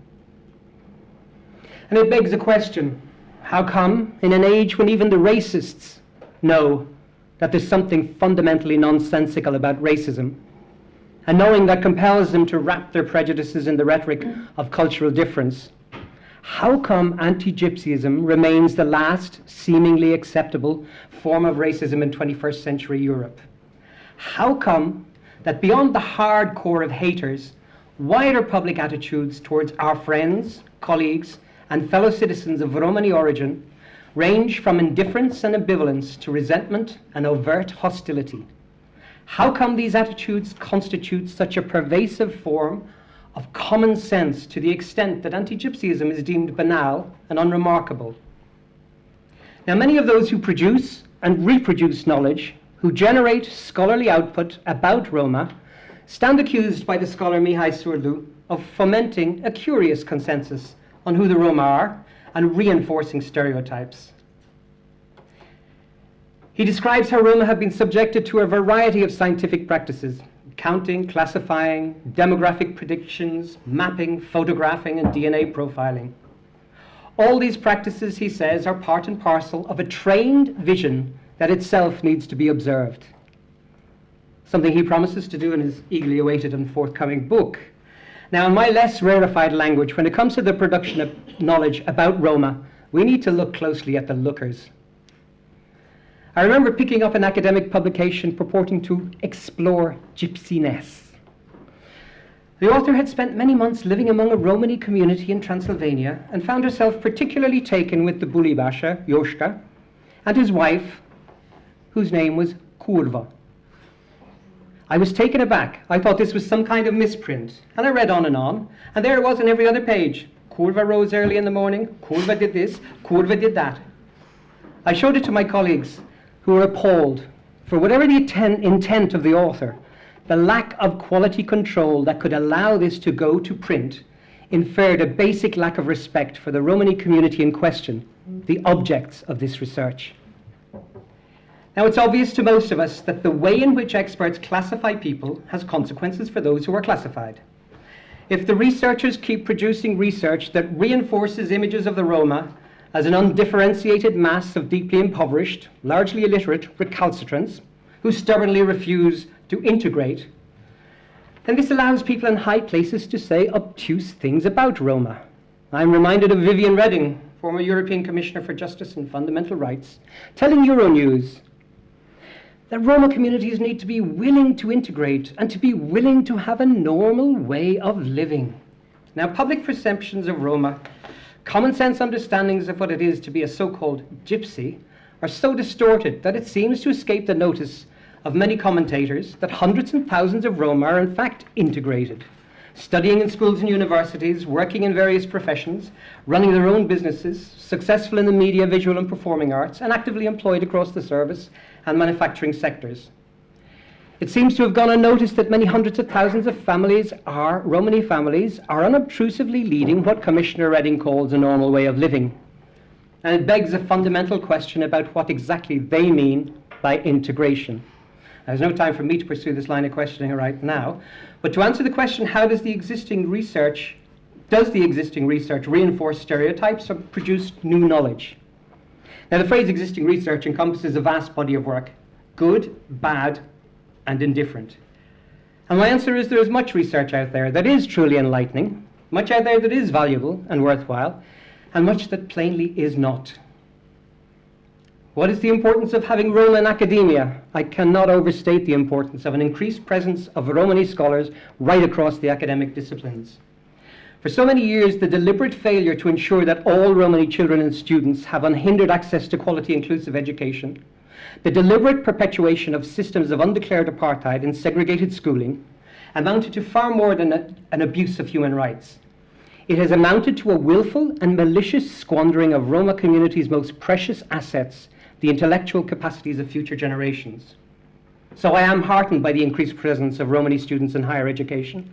And it begs a question. How come, in an age when even the racists know that there's something fundamentally nonsensical about racism, and knowing that compels them to wrap their prejudices in the rhetoric of cultural difference, how come anti-Gypsyism remains the last seemingly acceptable form of racism in 21st century Europe? How come that beyond the hardcore of haters, wider public attitudes towards our friends, colleagues, and fellow citizens of Romani origin range from indifference and ambivalence to resentment and overt hostility? How come these attitudes constitute such a pervasive form of common sense to the extent that anti-Gypsyism is deemed banal and unremarkable? Now, many of those who produce and reproduce knowledge, who generate scholarly output about Roma, stand accused by the scholar Mihai Surdu of fomenting a curious consensus on who the Roma are and reinforcing stereotypes. He describes how Roma have been subjected to a variety of scientific practices: counting, classifying, demographic predictions, mapping, photographing, and DNA profiling. All these practices, he says, are part and parcel of a trained vision that itself needs to be observed. Something he promises to do in his eagerly awaited and forthcoming book. Now, in my less rarefied language, when it comes to the production of knowledge about Roma, we need to look closely at the lookers. I remember picking up an academic publication purporting to explore gypsiness. The author had spent many months living among a Romani community in Transylvania and found herself particularly taken with the Bulibasha, Yoshka, and his wife, whose name was Curva. I was taken aback. I thought this was some kind of misprint, and I read on, and there it was on every other page. Curva rose early in the morning, Curva did this, Curva did that. I showed it to my colleagues, who were appalled. For whatever the intent of the author, the lack of quality control that could allow this to go to print inferred a basic lack of respect for the Romani community in question, the objects of this research. Now, it's obvious to most of us that the way in which experts classify people has consequences for those who are classified. If the researchers keep producing research that reinforces images of the Roma as an undifferentiated mass of deeply impoverished, largely illiterate recalcitrants who stubbornly refuse to integrate, then this allows people in high places to say obtuse things about Roma. I'm reminded of Viviane Reding, former European Commissioner for Justice and Fundamental Rights, telling Euronews that Roma communities need to be willing to integrate and to be willing to have a normal way of living. Now, public perceptions of Roma, common sense understandings of what it is to be a so-called gypsy, are so distorted that it seems to escape the notice of many commentators that hundreds and thousands of Roma are in fact integrated, studying in schools and universities, working in various professions, running their own businesses, successful in the media, visual and performing arts, and actively employed across the service and manufacturing sectors. It seems to have gone unnoticed that many hundreds of thousands of Romani families are unobtrusively leading what Commissioner Reding calls a normal way of living. And it begs a fundamental question about what exactly they mean by integration. There's no time for me to pursue this line of questioning right now, but to answer the question, how does the existing research reinforce stereotypes or produce new knowledge? Now, the phrase existing research encompasses a vast body of work, good, bad, and indifferent. And my answer is there is much research out there that is truly enlightening, much out there that is valuable and worthwhile, and much that plainly is not. What is the importance of having Roma in academia? I cannot overstate the importance of an increased presence of Romani scholars right across the academic disciplines. For so many years, the deliberate failure to ensure that all Romani children and students have unhindered access to quality inclusive education, the deliberate perpetuation of systems of undeclared apartheid and segregated schooling, amounted to far more than an abuse of human rights. It has amounted to a willful and malicious squandering of Roma communities' most precious assets, the intellectual capacities of future generations. So I am heartened by the increased presence of Romani students in higher education,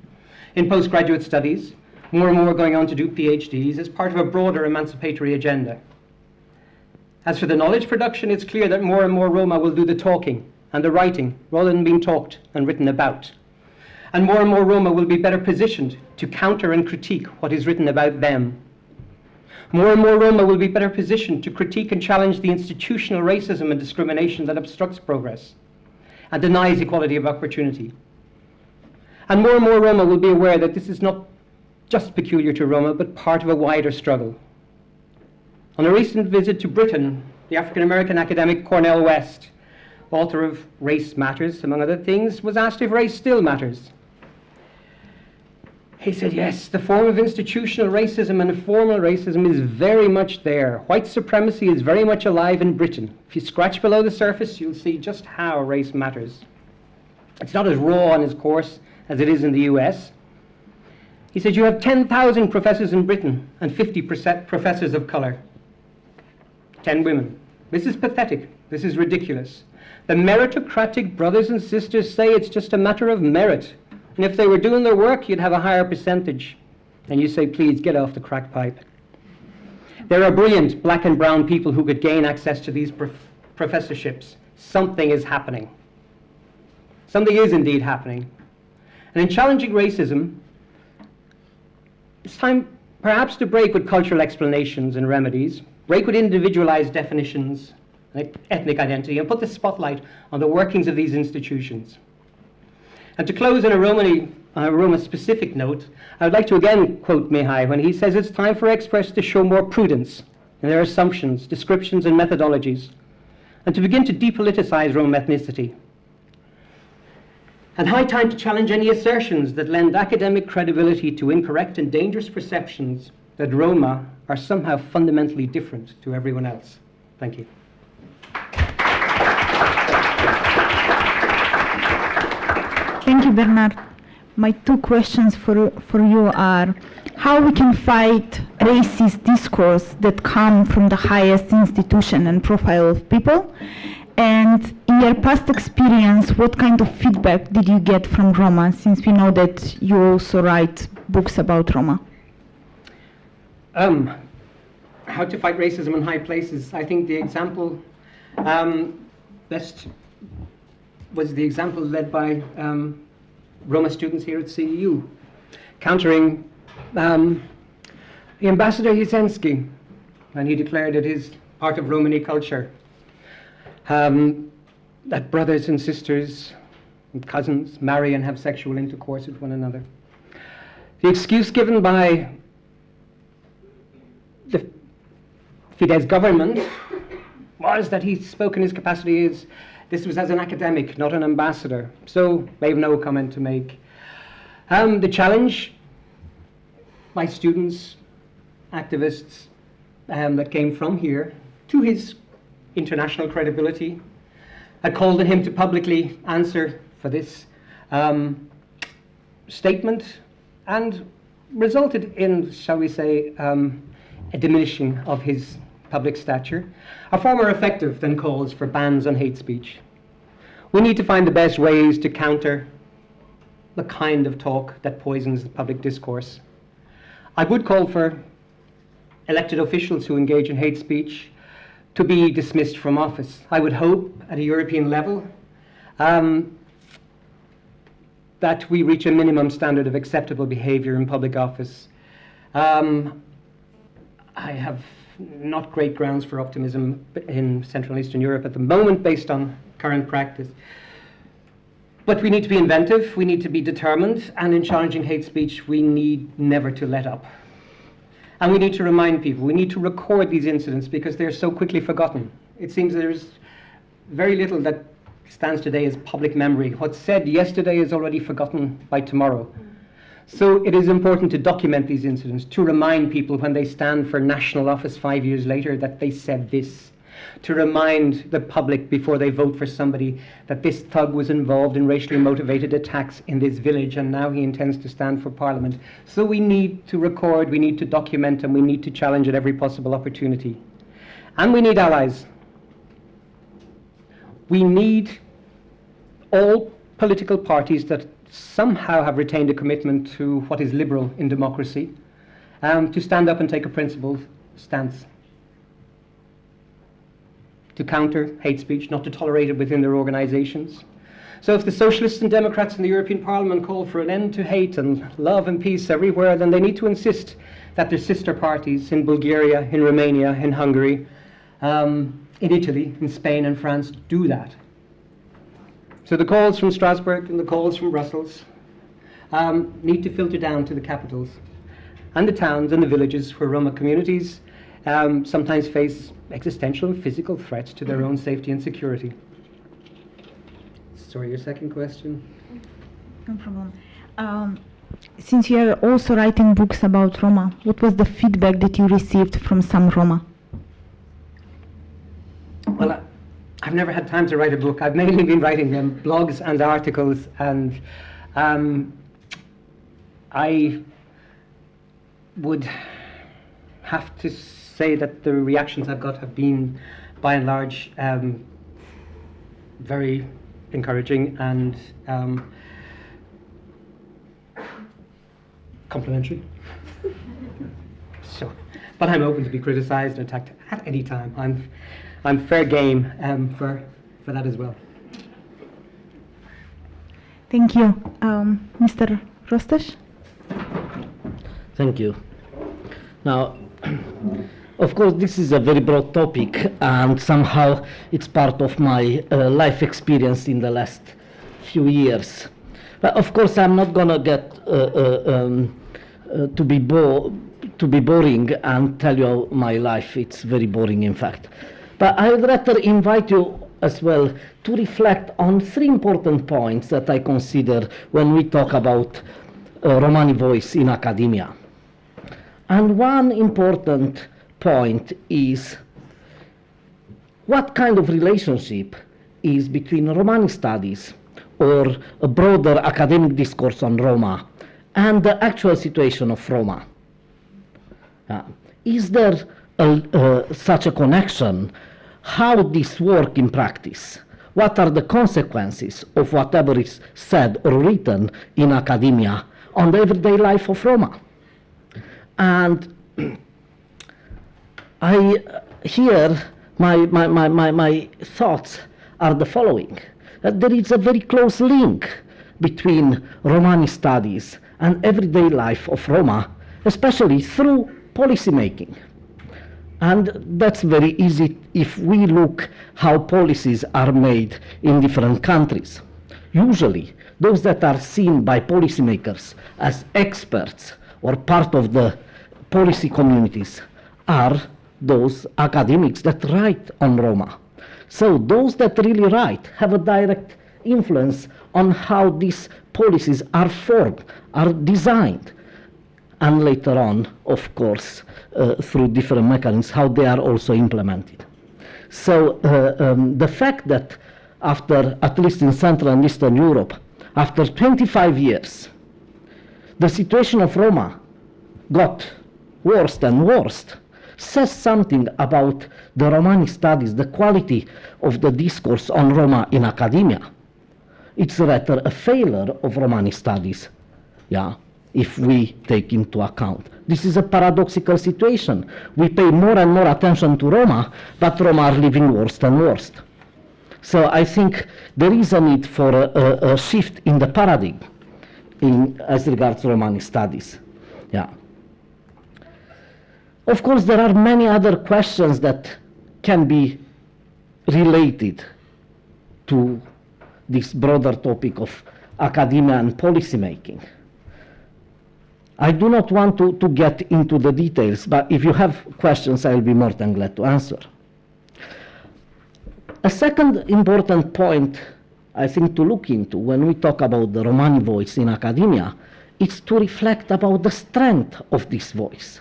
in postgraduate studies, more and more going on to do PhDs as part of a broader emancipatory agenda. As for the knowledge production, it's clear that more and more Roma will do the talking and the writing rather than being talked and written about. And more Roma will be better positioned to counter and critique what is written about them. More and more Roma will be better positioned to critique and challenge the institutional racism and discrimination that obstructs progress and denies equality of opportunity. And more Roma will be aware that this is not just peculiar to Roma, but part of a wider struggle. On a recent visit to Britain, the African-American academic Cornel West, author of Race Matters, among other things, was asked if race still matters. He said, yes, the form of institutional racism and formal racism is very much there. White supremacy is very much alive in Britain. If you scratch below the surface, you'll see just how race matters. It's not as raw and as coarse as it is in the US. He said, you have 10,000 professors in Britain and 50% professors of colour. 10 women. This is pathetic. This is ridiculous. The meritocratic brothers and sisters say it's just a matter of merit. And if they were doing their work, you'd have a higher percentage. And you say, please, get off the crack pipe. There are brilliant black and brown people who could gain access to these professorships. Something is happening. Something is indeed happening. And in challenging racism, it's time perhaps to break with cultural explanations and remedies, break with individualized definitions, like ethnic identity, and put the spotlight on the workings of these institutions. And to close on a Roma-specific note, I would like to again quote Mihai when he says it's time for experts to show more prudence in their assumptions, descriptions, and methodologies, and to begin to depoliticize Roma ethnicity. And high time to challenge any assertions that lend academic credibility to incorrect and dangerous perceptions that Roma are somehow fundamentally different to everyone else. Thank you. Thank you, Bernard. My two questions for you are, how we can fight racist discourse that come from the highest institution and profile of people? And in your past experience, what kind of feedback did you get from Roma, since we know that you also write books about Roma? How to fight racism in high places. I think the example best was the example led by Roma students here at CEU, countering the Ambassador Jasensky when he declared it is part of Romani culture. That brothers and sisters and cousins marry and have sexual intercourse with one another. The excuse given by the Fidesz government was that he spoke in his capacity as this was as an academic, not an ambassador. So I have no comment to make. The challenge by students, activists that came from here to his international credibility had called on him to publicly answer for this statement and resulted in, shall we say, a diminishing of his public stature, are far more effective than calls for bans on hate speech. We need to find the best ways to counter the kind of talk that poisons the public discourse. I would call for elected officials who engage in hate speech to be dismissed from office. I would hope at a European level that we reach a minimum standard of acceptable behavior in public office. I have not great grounds for optimism in Central and Eastern Europe at the moment based on current practice. But we need to be inventive, we need to be determined, and in challenging hate speech we need never to let up. And we need to remind people, we need to record these incidents because they're so quickly forgotten. It seems there's very little that stands today as public memory. What's said yesterday is already forgotten by tomorrow. So it is important to document these incidents, to remind people when they stand for national office 5 years later that they said this, to remind the public before they vote for somebody that this thug was involved in racially motivated attacks in this village and now he intends to stand for parliament. So we need to record, we need to document, and we need to challenge at every possible opportunity. And we need allies. We need all political parties that somehow have retained a commitment to what is liberal in democracy to stand up and take a principled stance, to counter hate speech, not to tolerate it within their organizations. So if the Socialists and Democrats in the European Parliament call for an end to hate and love and peace everywhere, then they need to insist that their sister parties in Bulgaria, in Romania, in Hungary, in Italy, in Spain and France do that. So the calls from Strasbourg and the calls from Brussels need to filter down to the capitals and the towns and the villages where Roma communities sometimes face existential and physical threats to their own safety and security. Sorry, your second question? No problem. Since you are also writing books about Roma, what was the feedback that you received from some Roma? Well, I've never had time to write a book. I've mainly been writing blogs and articles, and I would have to say that the reactions I've got have been, by and large, very encouraging and complimentary. So, but I'm open to be criticized and attacked at any time. I'm fair game for that as well. Thank you. Mr. Rostas? Thank you. Now, of course, this is a very broad topic, and somehow it's part of my life experience in the last few years. But of course, I'm not gonna get to be boring and tell you my life. It's very boring, in fact. But I would rather invite you as well to reflect on 3 important points that I consider when we talk about Romani voice in academia. And one important point is what kind of relationship is between Romani studies or a broader academic discourse on Roma and the actual situation of Roma. Is there such a connection? How this work in practice? What are the consequences of whatever is said or written in academia on the everyday life of Roma? And here my thoughts are the following. That there is a very close link between Romani studies and everyday life of Roma, especially through policy making. And that's very easy if we look how policies are made in different countries. Usually, those that are seen by policymakers as experts or part of the policy communities are those academics that write on Roma. So those that really write have a direct influence on how these policies are formed, are designed, and later on, of course, through different mechanisms, how they are also implemented. So the fact that after, at least in Central and Eastern Europe, after 25 years, the situation of Roma got worse and worse, says something about the Romani studies, the quality of the discourse on Roma in academia. It's rather a failure of Romani studies, if we take into account. This is a paradoxical situation. We pay more and more attention to Roma, but Roma are living worse and worse. So I think there is a need for a shift in the paradigm as regards Romani studies. Of course, there are many other questions that can be related to this broader topic of academia and policy making. I do not want to get into the details, but if you have questions, I'll be more than glad to answer. A second important point, I think, to look into when we talk about the Romani voice in academia is to reflect about the strength of this voice.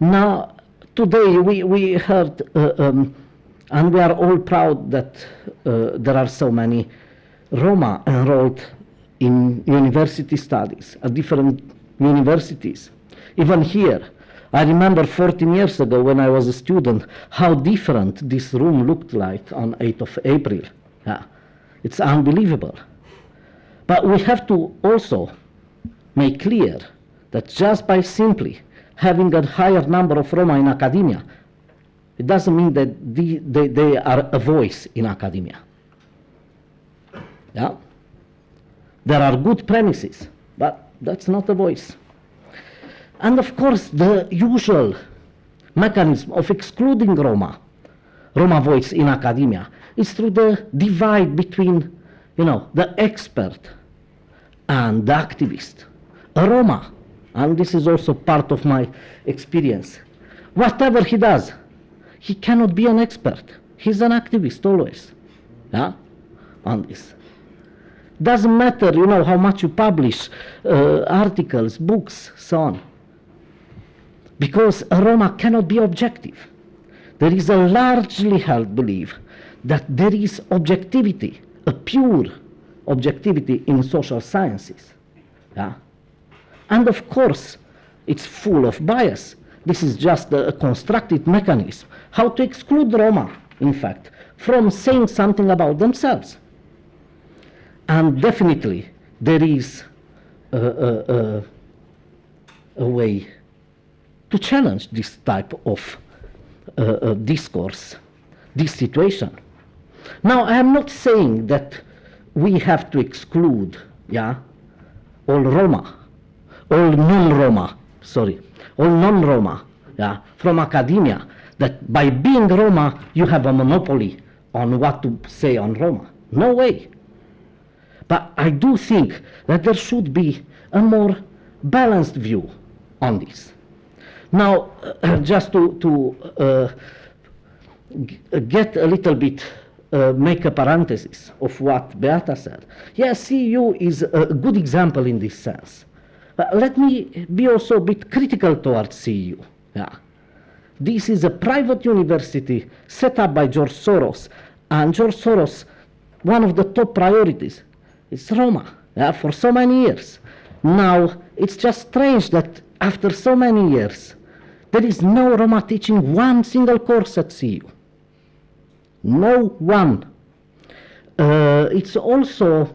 Now, today we heard, and we are all proud that there are so many Roma enrolled in university studies at different universities. Even here, I remember 14 years ago when I was a student, how different this room looked like on 8th of April. Yeah. It's unbelievable. But we have to also make clear that just by simply having a higher number of Roma in academia, it doesn't mean that they are a voice in academia. Yeah? There are good premises, but that's not a voice. And of course, the usual mechanism of excluding Roma voice in academia is through the divide between, the expert and the activist. A Roma, and this is also part of my experience, whatever he does, he cannot be an expert. He's an activist always, yeah, on this. Doesn't matter, how much you publish, articles, books, so on. Because a Roma cannot be objective. There is a largely held belief that there is objectivity, a pure objectivity in social sciences. Yeah? And of course, it's full of bias. This is just a constructed mechanism. How to exclude Roma, in fact, from saying something about themselves. And definitely, there is a way to challenge this type of discourse, this situation. Now, I am not saying that we have to exclude, all Roma, all non-Roma, from academia, that by being Roma, you have a monopoly on what to say on Roma. No way. But I do think that there should be a more balanced view on this. Now, just to get a little bit, make a parenthesis of what Beata said. Yes, CEU is a good example in this sense. But let me be also a bit critical towards CEU. Yeah. This is a private university set up by George Soros, and George Soros, one of the top priorities is Roma, for so many years. Now, it's just strange that after so many years, there is no Roma teaching one single course at CEU. No one. It's also,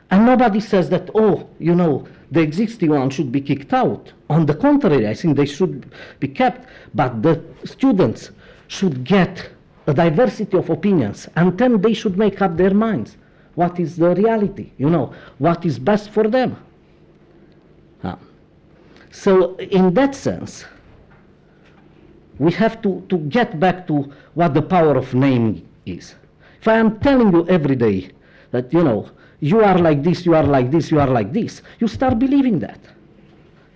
and nobody says that, the existing one should be kicked out. On the contrary, I think they should be kept, but the students should get a diversity of opinions, and then they should make up their minds. What is the reality? What is best for them? So in that sense, we have to get back to what the power of naming is. If I am telling you every day that, you are like this, you are like this, you are like this, you start believing that.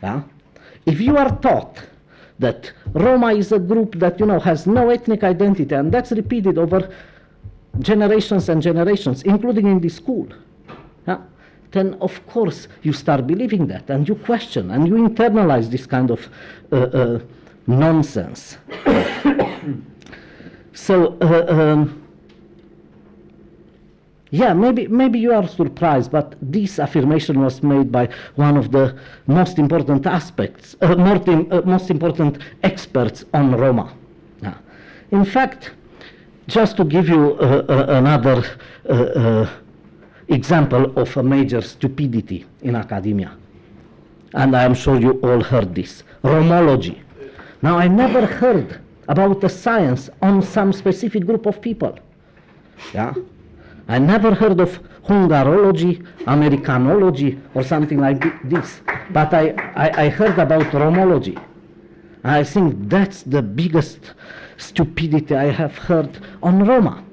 Yeah? If you are taught that Roma is a group that, has no ethnic identity, and that's repeated over generations and generations, including in the school, then of course you start believing that, and you question, and you internalize this kind of nonsense. So, maybe you are surprised, but this affirmation was made by one of the most important aspects, most important experts on Roma. In fact, just to give you another example of a major stupidity in academia, and I am sure you all heard this, Romology. Now, I never heard about a science on some specific group of people. Yeah? I never heard of Hungarology, Americanology, or something like this. But I heard about Romology. I think that's the biggest stupidity I have heard on Roma.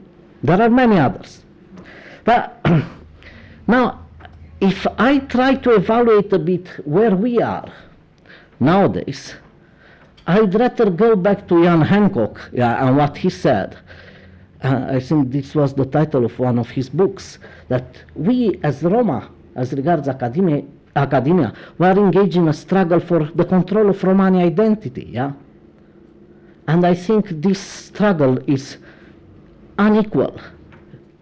There are many others. But now, if I try to evaluate a bit where we are nowadays, I'd rather go back to Jan Hancock, and what he said. I think this was the title of one of his books, that we as Roma, as regards academia, we are engaged in a struggle for the control of Romani identity, yeah? And I think this struggle is unequal.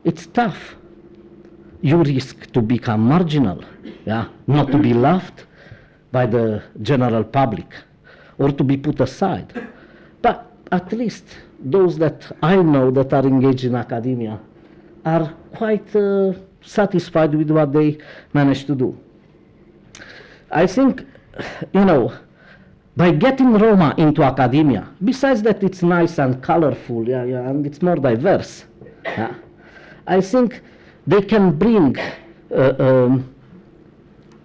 It's tough. You risk to become marginal, yeah? Not to be loved by the general public, or to be put aside. But at least those that I know that are engaged in academia are quite satisfied with what they managed to do. I think, you know, by getting Roma into academia, besides that it's nice and colorful, and it's more diverse, I think they can bring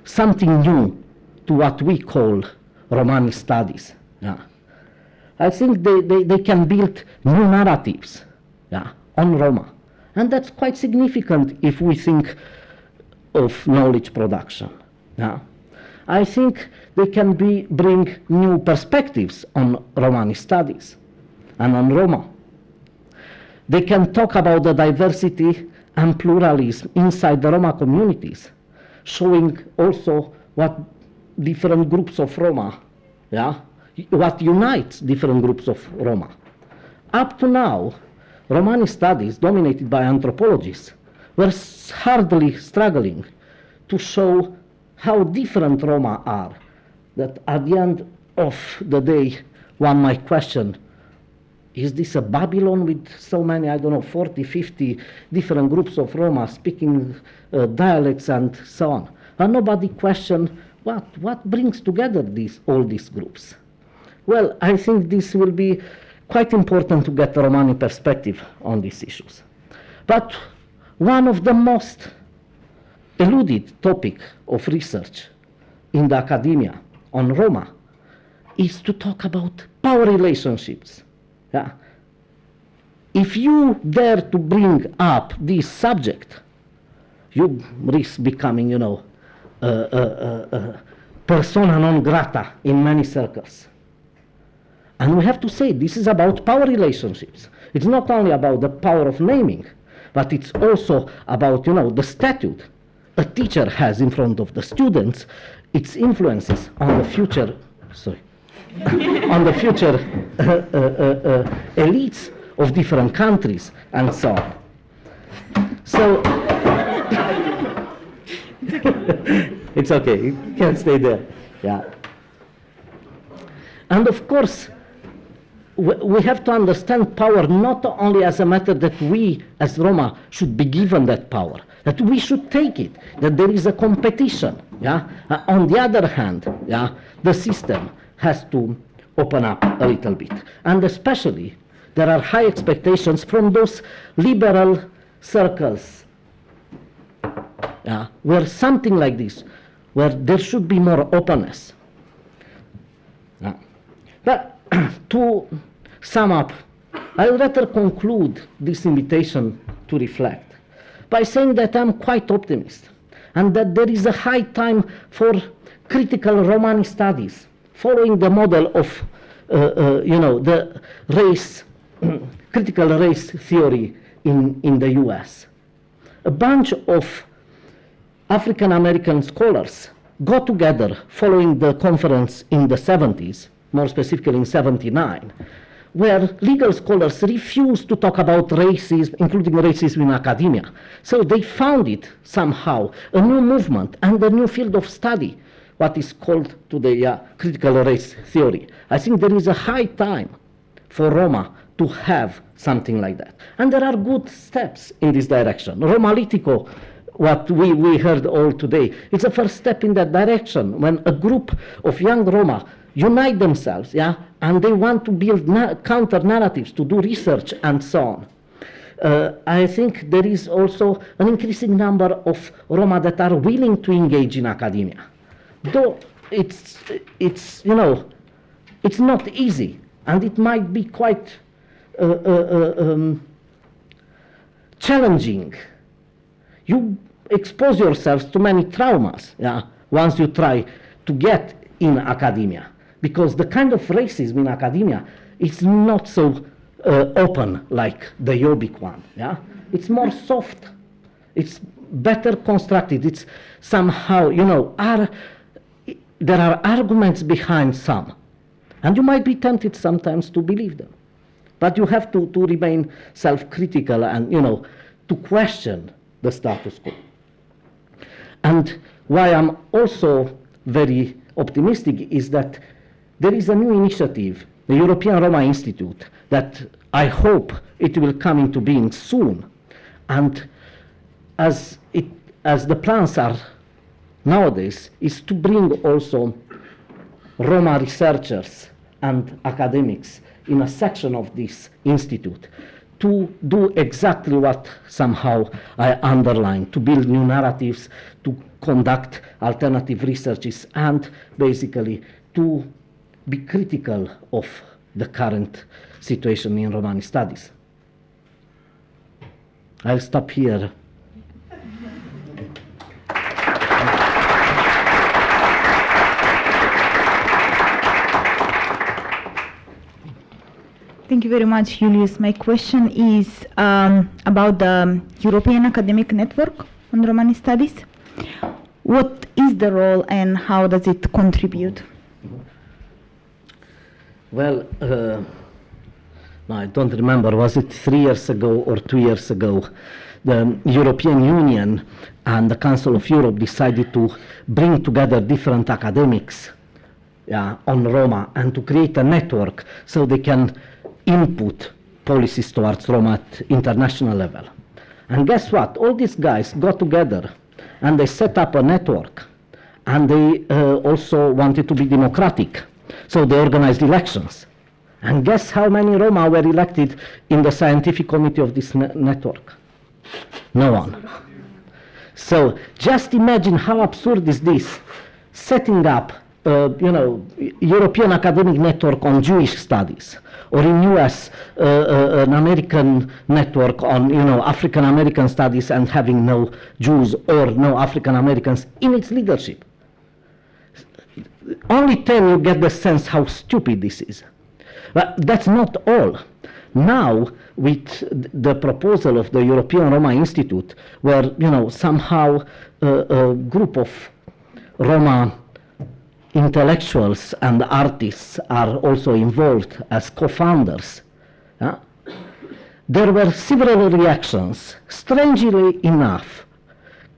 something new to what we call Romani studies. I think they can build new narratives on Roma. And that's quite significant if we think of knowledge production. I think they can bring new perspectives on Romani studies and on Roma. They can talk about the diversity and pluralism inside the Roma communities, showing also what different groups of Roma, what unites different groups of Roma. Up to now, Romani studies, dominated by anthropologists, were hardly struggling to show how different Roma are, that at the end of the day, one might question, is this a Babylon with so many, I don't know, 40, 50 different groups of Roma speaking dialects and so on? And nobody questioned what brings together all these groups. Well, I think this will be quite important to get a Romani perspective on these issues. But one of the most eluded topic of research in the academia on Roma is to talk about power relationships. If you dare to bring up this subject, you risk becoming, you know, persona non grata in many circles. And we have to say this is about power relationships. It's not only about the power of naming, but it's also about, you know, the statute a teacher has in front of the students, its influences on the future, on the future elites of different countries and so on. So, it's okay, you can stay there, And of course, we have to understand power not only as a matter that we as Roma should be given that power, that we should take it, that there is a competition. On the other hand, the system has to open up a little bit. And especially, there are high expectations from those liberal circles, where something like this, where there should be more openness. But to sum up, I would rather conclude this invitation to reflect by saying that I'm quite optimistic and that there is a high time for critical Romani studies, following the model of, the race, critical race theory in the US. A bunch of African American scholars got together following the conference in the 70s, more specifically in 79, where legal scholars refused to talk about racism, including racism in academia. So they founded somehow a new movement and a new field of study, what is called today critical race theory. I think there is a high time for Roma to have something like that. And there are good steps in this direction. Romalitico, what we heard all today, it's a first step in that direction, when a group of young Roma unite themselves, and they want to build counter-narratives, to do research and so on. I think there is also an increasing number of Roma that are willing to engage in academia. Though it's not easy, and it might be quite challenging. You expose yourselves to many traumas, yeah, once you try to get in academia. Because the kind of racism in academia is not so open like the Jobbik one, yeah? It's more soft. It's better constructed. It's somehow, you know, there are arguments behind some. And you might be tempted sometimes to believe them. But you have to remain self-critical and, you know, to question the status quo. And why I'm also very optimistic is that there is a new initiative, the European Roma Institute, that I hope it will come into being soon. And as the plans are nowadays, is to bring also Roma researchers and academics in a section of this institute to do exactly what somehow I underlined, to build new narratives, to conduct alternative researches, and basically to be critical of the current situation in Romani studies. I'll stop here. Thank you very much, Julius. My question is about the European Academic Network on Romani Studies. What is the role and how does it contribute? Well, no, I don't remember, was it 3 years ago or 2 years ago, the European Union and the Council of Europe decided to bring together different academics on Roma and to create a network so they can input policies towards Roma at international level. And guess what? All these guys got together and they set up a network, and they also wanted to be democratic. So they organized elections. And guess how many Roma were elected in the scientific committee of this network? No one. So just imagine how absurd is this, setting up European academic network on Jewish studies, or in US, an American network on African American studies and having no Jews or no African Americans in its leadership. Only then you get the sense how stupid this is. But that's not all. Now, with the proposal of the European Roma Institute, where somehow a group of Roma intellectuals and artists are also involved as co-founders, there were several reactions, strangely enough,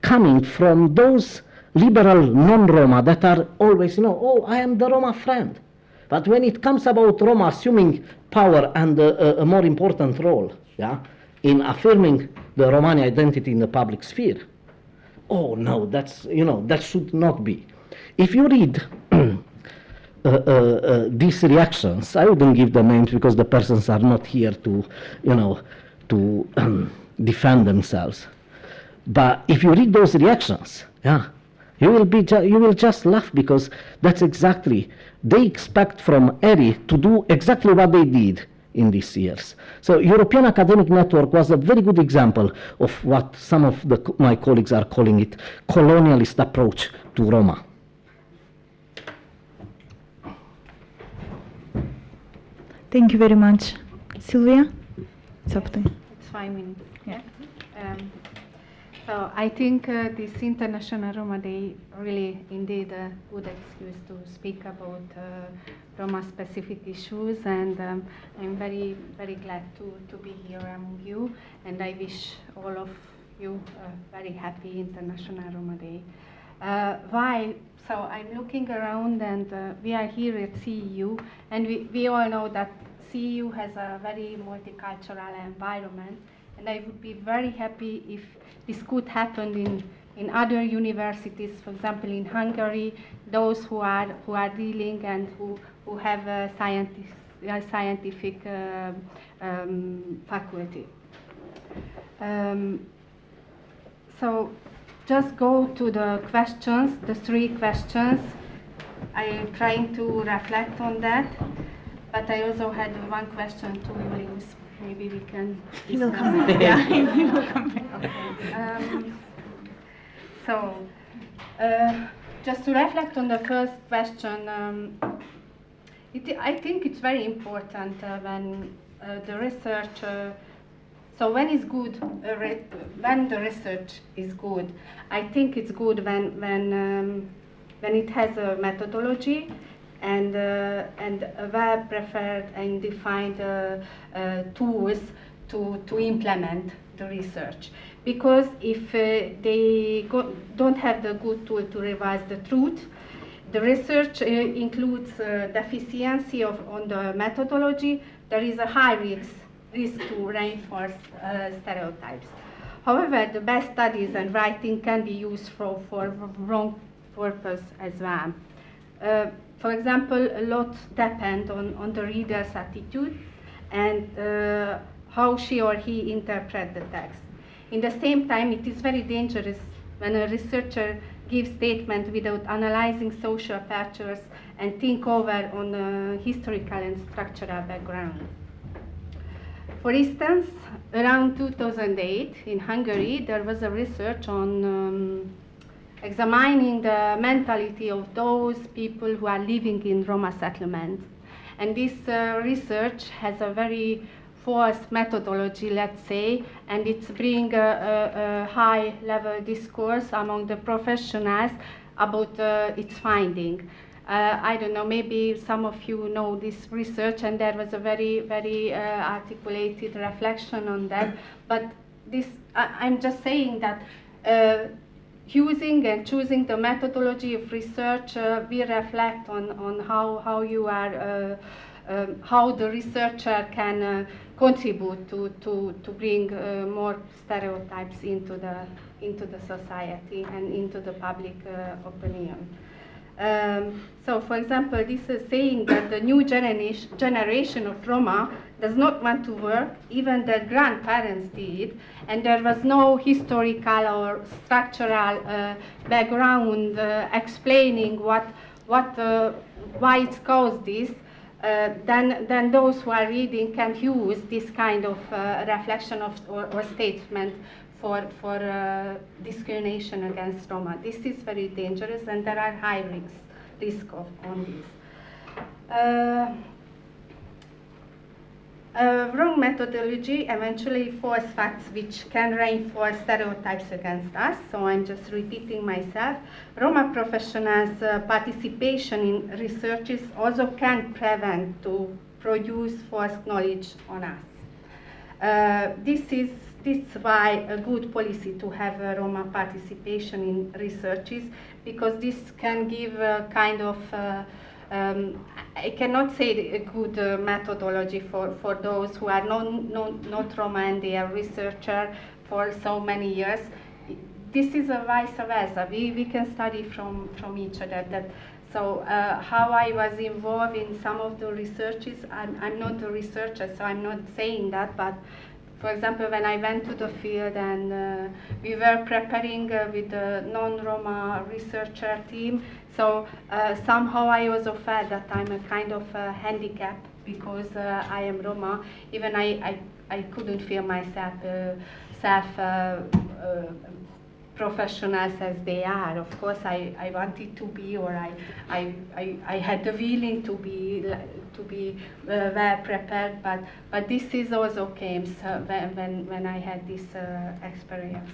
coming from those liberal non-Roma that are always, oh, I am the Roma friend. But when it comes about Roma assuming power and a more important role in affirming the Romani identity in the public sphere, oh no, that's, that should not be. If you read these reactions, I wouldn't give the names because the persons are not here to, to defend themselves. But if you read those reactions, you will just laugh, because that's exactly, they expect from ERI to do exactly what they did in these years. So European Academic Network was a very good example of what some of my colleagues are calling it, colonialist approach to Roma. Thank you very much. Sylvia, it's up to you. It's 5 minutes. Yeah. So I think this International Roma Day really indeed a good excuse to speak about Roma specific issues, and I'm very, very glad to be here among you, and I wish all of you a very happy International Roma Day. Why? So I'm looking around, and we are here at CEU, and we all know that CEU has a very multicultural environment, and I would be very happy if this could happen in other universities, for example in Hungary, those who are dealing and who have a scientific faculty. So just go to the questions, the 3 questions. I am trying to reflect on that, but I also had 1 question to Julius. Maybe we can. He will come back. Yeah, he will come back. Okay. So, just to reflect on the first question, I think it's very important when the research. So when it's good, when the research is good, I think it's good when it has a methodology and well-prepared and defined tools to implement the research. Because if they don't have the good tool to revise the truth, the research includes deficiency on the methodology. There is a high risk to reinforce stereotypes. However, the best studies and writing can be used for wrong purpose as well. For example, a lot depends on the reader's attitude and how she or he interprets the text. In the same time, it is very dangerous when a researcher gives statements without analyzing social factors and think over on historical and structural background. For instance, around 2008 in Hungary, there was a research on examining the mentality of those people who are living in Roma settlements. And this research has a very false methodology, let's say, and it's bring a high-level discourse among the professionals about its finding. I don't know, maybe some of you know this research, and there was a very, very articulated reflection on that. But this, I'm just saying that using and choosing the methodology of research, we reflect on how you are, how the researcher can contribute to bring more stereotypes into the society and into the public opinion. So, for example, this is saying that the new generation of Roma does not want to work, even their grandparents did, and there was no historical or structural background explaining why it caused this. Then those who are reading can use this kind of reflection or statement for discrimination against Roma. This is very dangerous, and there are high risk on this. Wrong methodology eventually false facts which can reinforce stereotypes against us. So I'm just repeating myself. Roma professionals' participation in researches also can prevent to produce false knowledge on us. This is why a good policy to have Roma participation in researches, because this can give a kind of I cannot say a good methodology for those who are not Roma and they are researcher for so many years. This is a vice versa. We can study from each other. So how I was involved in some of the researches, I'm not a researcher, so I'm not saying that, but for example, when I went to the field and we were preparing with the non-Roma researcher team, so somehow I was aware that I'm a kind of handicap because I am Roma. Even I couldn't feel myself professionals as they are. Of course, I wanted to be, or I had the feeling to be well prepared. But this is also came when I had this experience.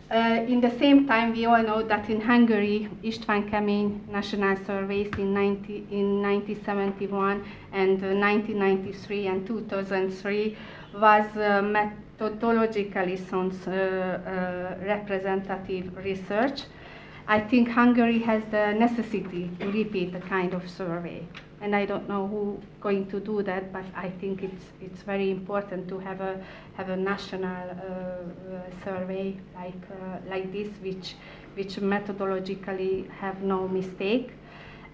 In the same time, we all know that in Hungary, István Kemény national surveys in 1971 and 1993 and 2003 was methodologically sound representative research. I think Hungary has the necessity to repeat a kind of survey. And I don't know who's going to do that, but I think it's very important to have a national survey like this, which methodologically have no mistake.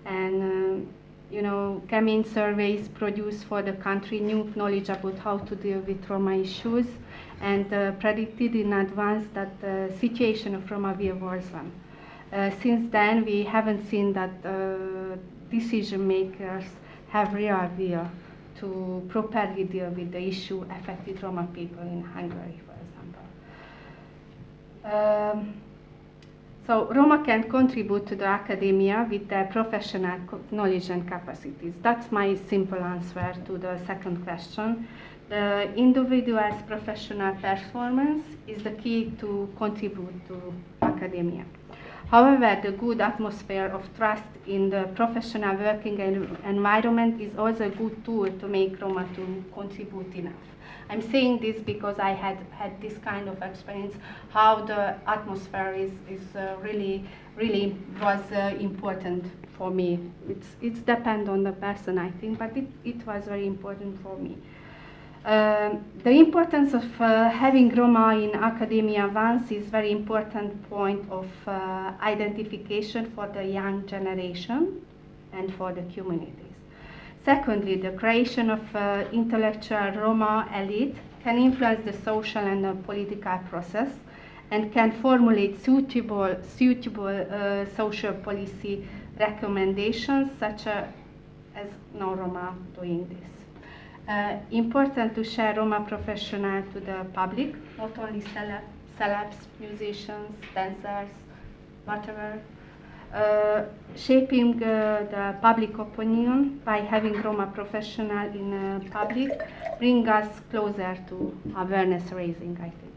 And Kemény surveys produce for the country new knowledge about how to deal with Roma issues, and predicted in advance that the situation of Roma will worsen. Since then, we haven't seen that decision makers have real will to properly deal with the issue affecting Roma people in Hungary, for example. So Roma can contribute to the academia with their professional knowledge and capacities. That's my simple answer to the second question. The individual's professional performance is the key to contribute to academia. However, the good atmosphere of trust in the professional working environment is also a good tool to make Roma to contribute enough. I'm saying this because I had this kind of experience, how the atmosphere is really was important for me. It's depend on the person, I think, but it was very important for me. The importance of having Roma in academia once is very important point of identification for the young generation and for the communities. Secondly, the creation of intellectual Roma elite can influence the social and the political process and can formulate suitable social policy recommendations such as no Roma doing this. Important to share Roma professional to the public, not only celebs, musicians, dancers, whatever. Shaping the public opinion by having Roma professional in public bring us closer to awareness raising, I think.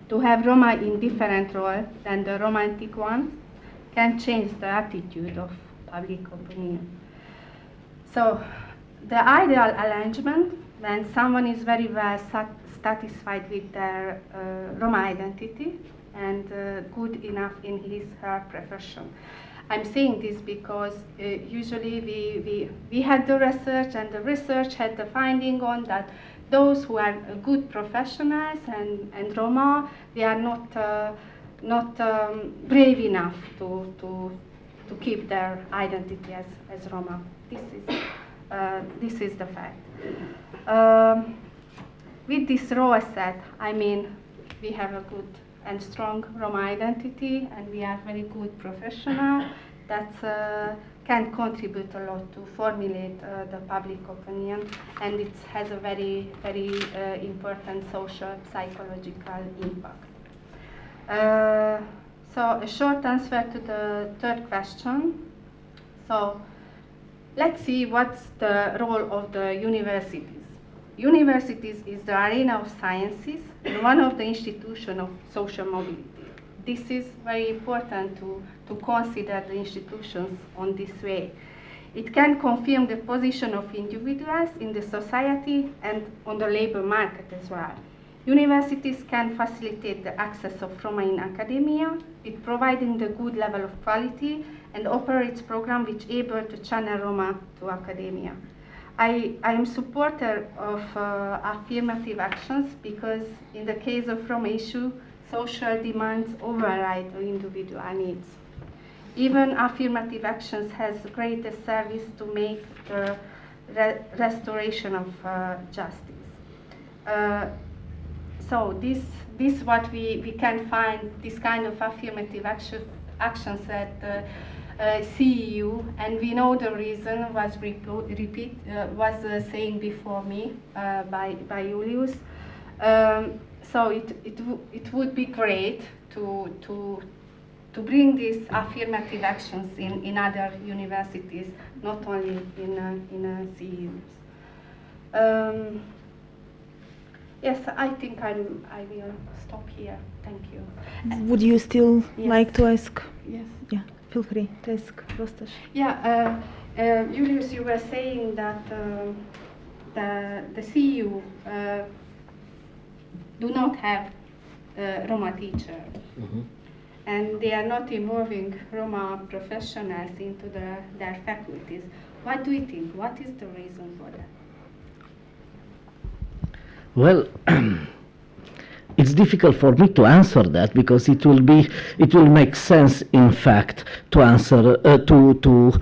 To have Roma in different role than the romantic one can change the attitude of public opinion. So the ideal arrangement when someone is very well satisfied with their Roma identity and good enough in her profession. I'm saying this because usually we had the research, and the research had the finding on that those who are good professionals and Roma, they are not brave enough to keep their identity as Roma. This is the fact. With this raw set, I mean, we have a good and strong Roma identity, and we are very good professional that can contribute a lot to formulate the public opinion, and it has a very, very important social, psychological impact. So a short answer to the third question. So let's see what's the role of the universities. Universities is the arena of sciences and one of the institutions of social mobility. This is very important to consider the institutions on this way. It can confirm the position of individuals in the society and on the labor market as well. Universities can facilitate the access of Roma in academia with providing the good level of quality and operates programs which able to channel Roma to academia. I am supporter of affirmative actions because in the case of Roma issue, social demands override the individual needs. Even affirmative actions has greater service to make the restoration of justice. So this what we can find, this kind of affirmative actions at CEU, and we know the reason was saying before me by Julius. So it would be great to bring these affirmative actions in other universities, not only in CEUs. Yes, I think I will stop here. Thank you. Would you still like to ask? Yes. Yeah, feel free to ask, Rostas. Yeah, Julius, you were saying that the CEU do not have Roma teacher, and they are not involving Roma professionals into their faculties. What do you think? What is the reason for that? Well, it's difficult for me to answer that because it will make sense, in fact, to answer to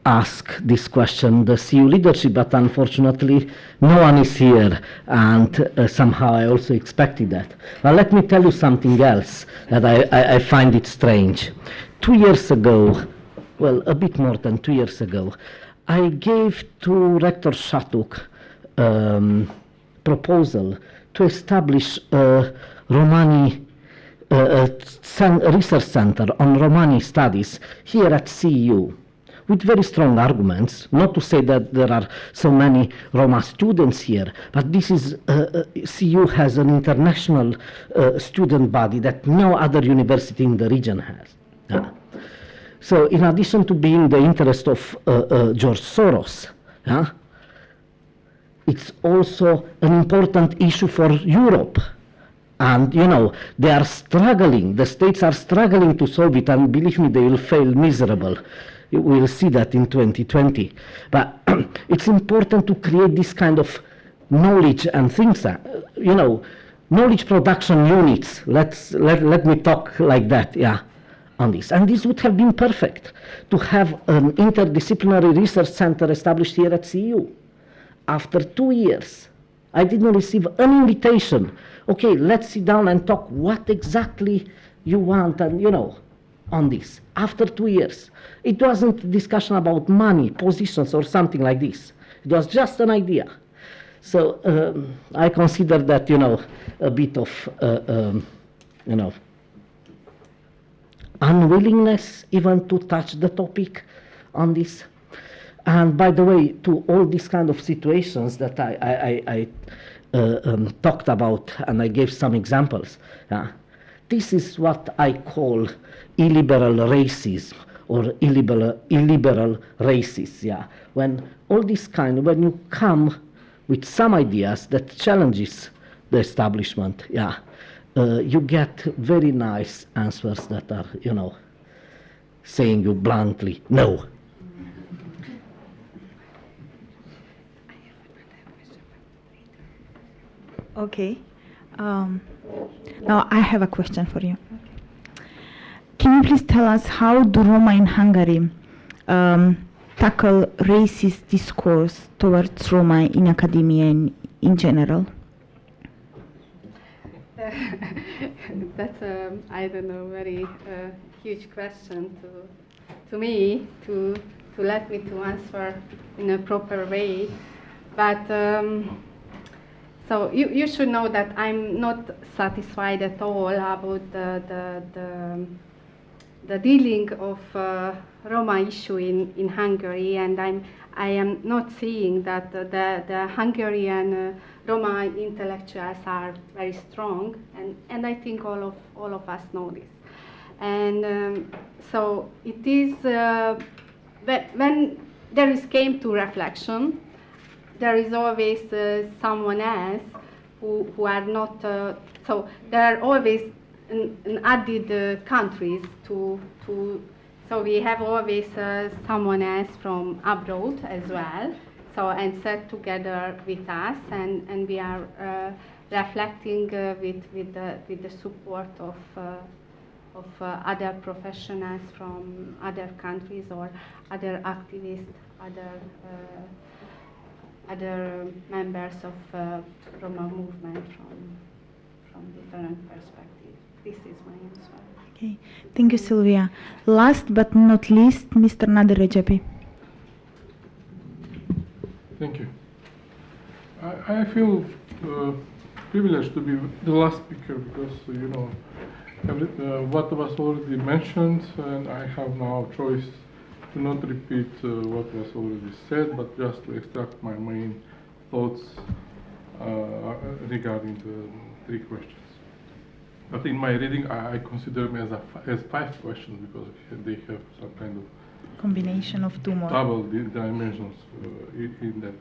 ask this question the CEU leadership, but unfortunately no one is here, and somehow I also expected that. But let me tell you something else that I find it strange. 2 years ago, well, a bit more than 2 years ago, I gave to Rector Shatuk proposal to establish a Romani research center on Romani studies here at CEU, with very strong arguments, not to say that there are so many Roma students here, but this is, CEU has an international student body that no other university in the region has. Yeah. So in addition to being the interest of George Soros, yeah, it's also an important issue for Europe. And, you know, they are struggling, the states are struggling to solve it, and believe me, they will fail miserable. We'll see that in 2020. But it's important to create this kind of knowledge and things, you know, knowledge production units. Let me talk like that, yeah, on this. And this would have been perfect, to have an interdisciplinary research center established here at CEU. After 2 years, I didn't receive an invitation. Okay, let's sit down and talk what exactly you want, and, you know, on this. After 2 years, it wasn't a discussion about money, positions, or something like this. It was just an idea. So I consider that, you know, a bit of, you know, unwillingness even to touch the topic on this. And by the way, to all these kind of situations that I talked about, and I gave some examples, this is what I call illiberal racism, or illiberal racists, yeah. When all this kind, when you come with some ideas that challenges the establishment, yeah, you get very nice answers that are, you know, saying you bluntly, no. Okay. Now I have a question for you. Can you please tell us how do Roma in Hungary tackle racist discourse towards Roma in academia and in general? That's a, I don't know, very huge question to me to let me to answer in a proper way. But so you should know that I'm not satisfied at all about the dealing of Roma issue in Hungary, and I am not seeing that the Hungarian Roma intellectuals are very strong, and I think all of us know this. And so it is when there is came to reflection, there is always someone else who are not, so there are always an added countries to, so we have always someone else from abroad as well, so and sat together with us, and we are reflecting with the support of other professionals from other countries, or other activists, other members of Roma movement from different perspectives. This is my answer. Okay, thank you, Sylvia. Last but not least, Mr. Nader Recepi. Thank you. I feel privileged to be the last speaker because, you know, what was already mentioned, and I have now a choice to not repeat what was already said, but just to extract my main thoughts regarding the 3 questions. But in my reading, I consider them as 5 questions because they have some kind of combination of 2 more double dimensions in that.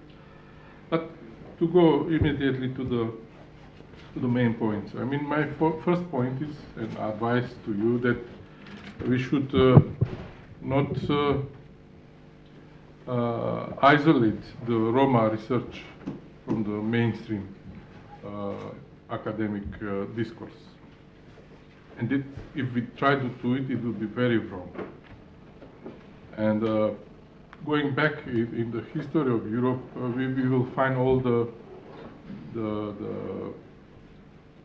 But to go immediately to the main points. I mean, my first point is an advice to you that we should not isolate the Roma research from the mainstream academic discourse. And if we try to do it, it will be very wrong. And going back in the history of Europe, we will find all the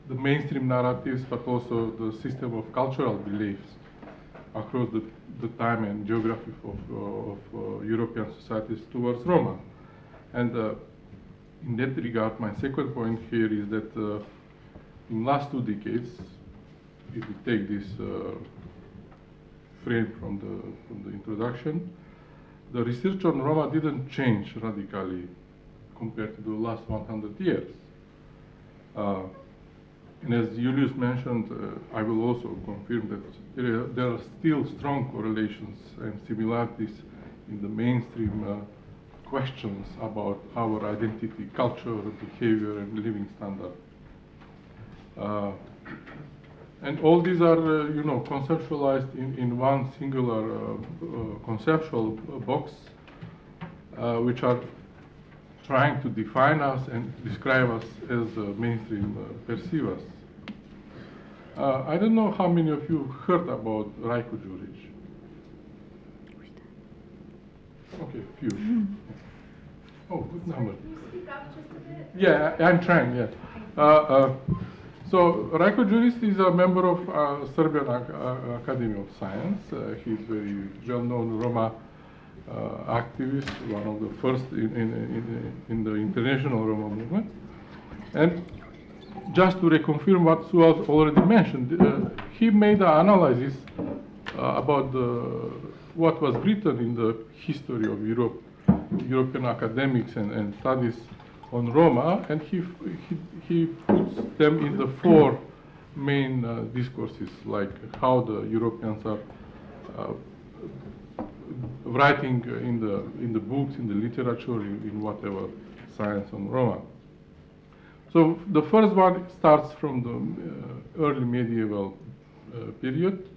mainstream narratives, but also the system of cultural beliefs across the time and geography of European societies towards Roma. And in that regard, my second point here is that in the last 2 decades, if we take this frame from the introduction, the research on Roma didn't change radically compared to the last 100 years. And as Julius mentioned, I will also confirm that there are still strong correlations and similarities in the mainstream questions about our identity, culture, behavior, and living standard. And all these are, conceptualized in one singular conceptual box, which are trying to define us and describe us as the mainstream perceive us. I don't know how many of you heard about Rajko Đurić. Okay, few. Oh, good number. Can you speak up just a bit? Yeah, I'm trying, yeah. So Rajko Đurić is a member of Serbian Academy of Science. He's very well-known Roma activist, one of the first in the international Roma movement. And just to reconfirm what Suaz already mentioned, he made an analysis about what was written in the history of Europe, European academics and studies on Roma, and he puts them in the four main discourses, like how the Europeans are writing in the books, in the literature, in whatever science on Roma. So the first one starts from the early medieval period,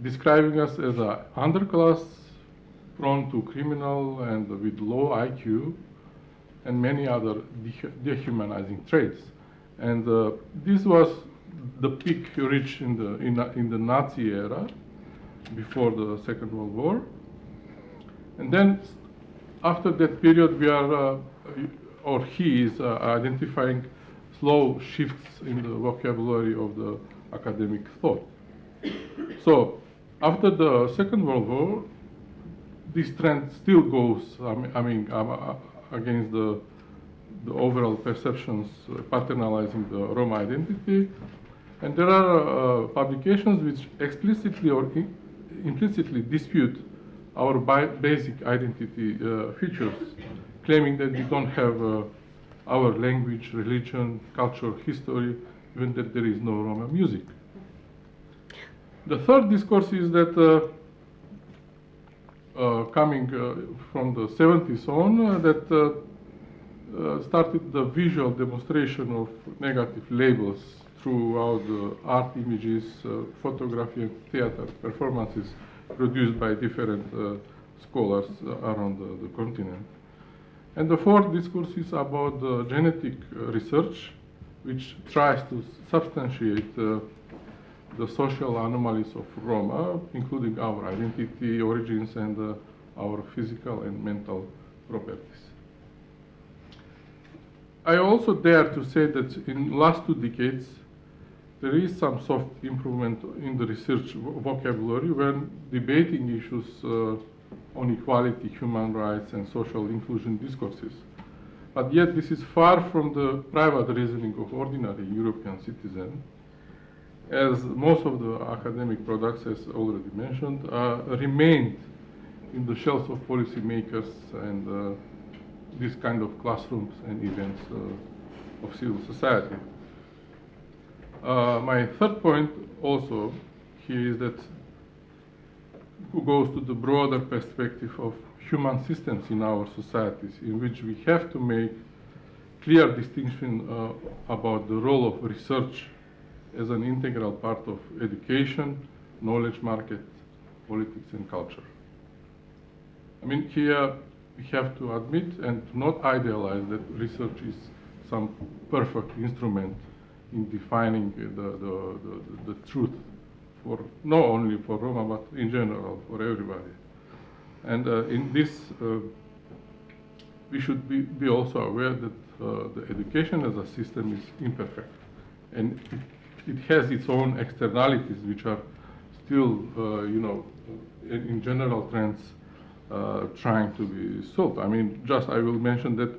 describing us as an underclass prone to criminal and with low IQ and many other dehumanizing traits. And this was the peak reached in the Nazi era before the Second World War. And then after that period, we are, or he is identifying slow shifts in the vocabulary of the academic thought. So after the Second World War, this trend still goes, against the overall perceptions paternalizing the Roma identity. And there are publications which explicitly or implicitly dispute our basic identity features, claiming that we don't have our language, religion, culture, history, even that there is no Roma music. The third discourse is that coming from the 70s on, that started the visual demonstration of negative labels throughout the art images, photography, and theater performances produced by different scholars around the continent. And the fourth discourse is about the genetic research, which tries to substantiate the social anomalies of Roma, including our identity, origins, and our physical and mental properties. I also dare to say that in the last 2 decades, there is some soft improvement in the research vocabulary when debating issues on equality, human rights, and social inclusion discourses. But yet this is far from the private reasoning of ordinary European citizens, as most of the academic products, as already mentioned, remained in the shelves of policymakers and this kind of classrooms and events of civil society. My third point also here is that who goes to the broader perspective of human systems in our societies, in which we have to make clear distinction about the role of research as an integral part of education, knowledge market, politics, and culture. I mean, here we have to admit and not idealize that research is some perfect instrument in defining the truth for not only for Roma, but in general for everybody. And in this, we should be also aware that the education as a system is imperfect, and it has its own externalities, which are still, in general trends, trying to be solved. I mean, I will mention that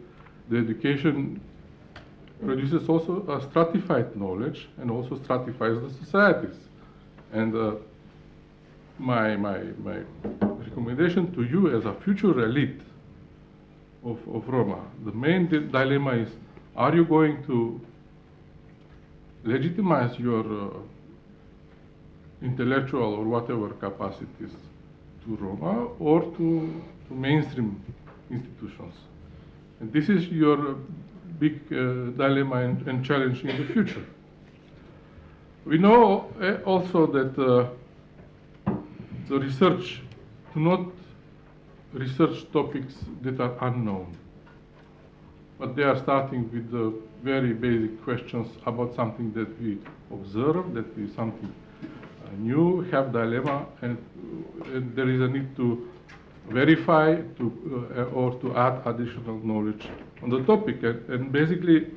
the education produces also a stratified knowledge and also stratifies the societies. And my recommendation to you as a future elite of Roma, the main dilemma is, are you going to legitimize your intellectual or whatever capacities to Roma or to mainstream institutions? And this is your big dilemma and challenge in the future. We know also that the research do not research topics that are unknown, but they are starting with the very basic questions about something that we observe, that is something new, have dilemma, and there is a need to verify or to add additional knowledge on the topic. And basically,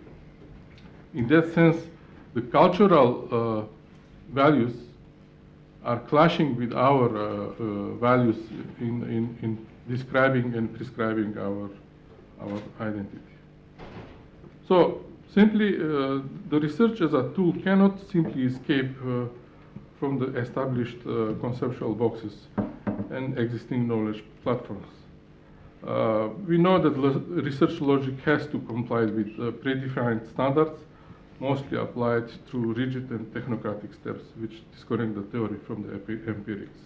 in that sense, the cultural values are clashing with our values in describing and prescribing our identity. So simply, the research as a tool cannot simply escape from the established conceptual boxes and existing knowledge platforms. We know that research logic has to comply with predefined standards, mostly applied through rigid and technocratic steps, which disconnect the theory from the empirics.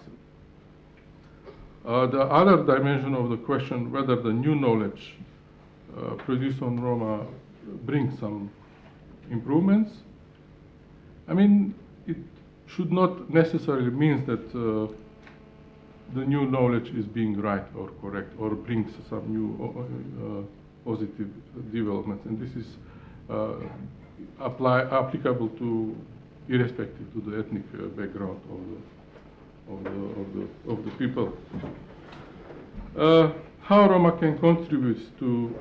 The other dimension of the question, whether the new knowledge produced on Roma brings some improvements, I mean, it should not necessarily mean that the new knowledge is being right or correct or brings some new positive developments. And this is applicable to irrespective to the ethnic background of the people. How Roma can contribute to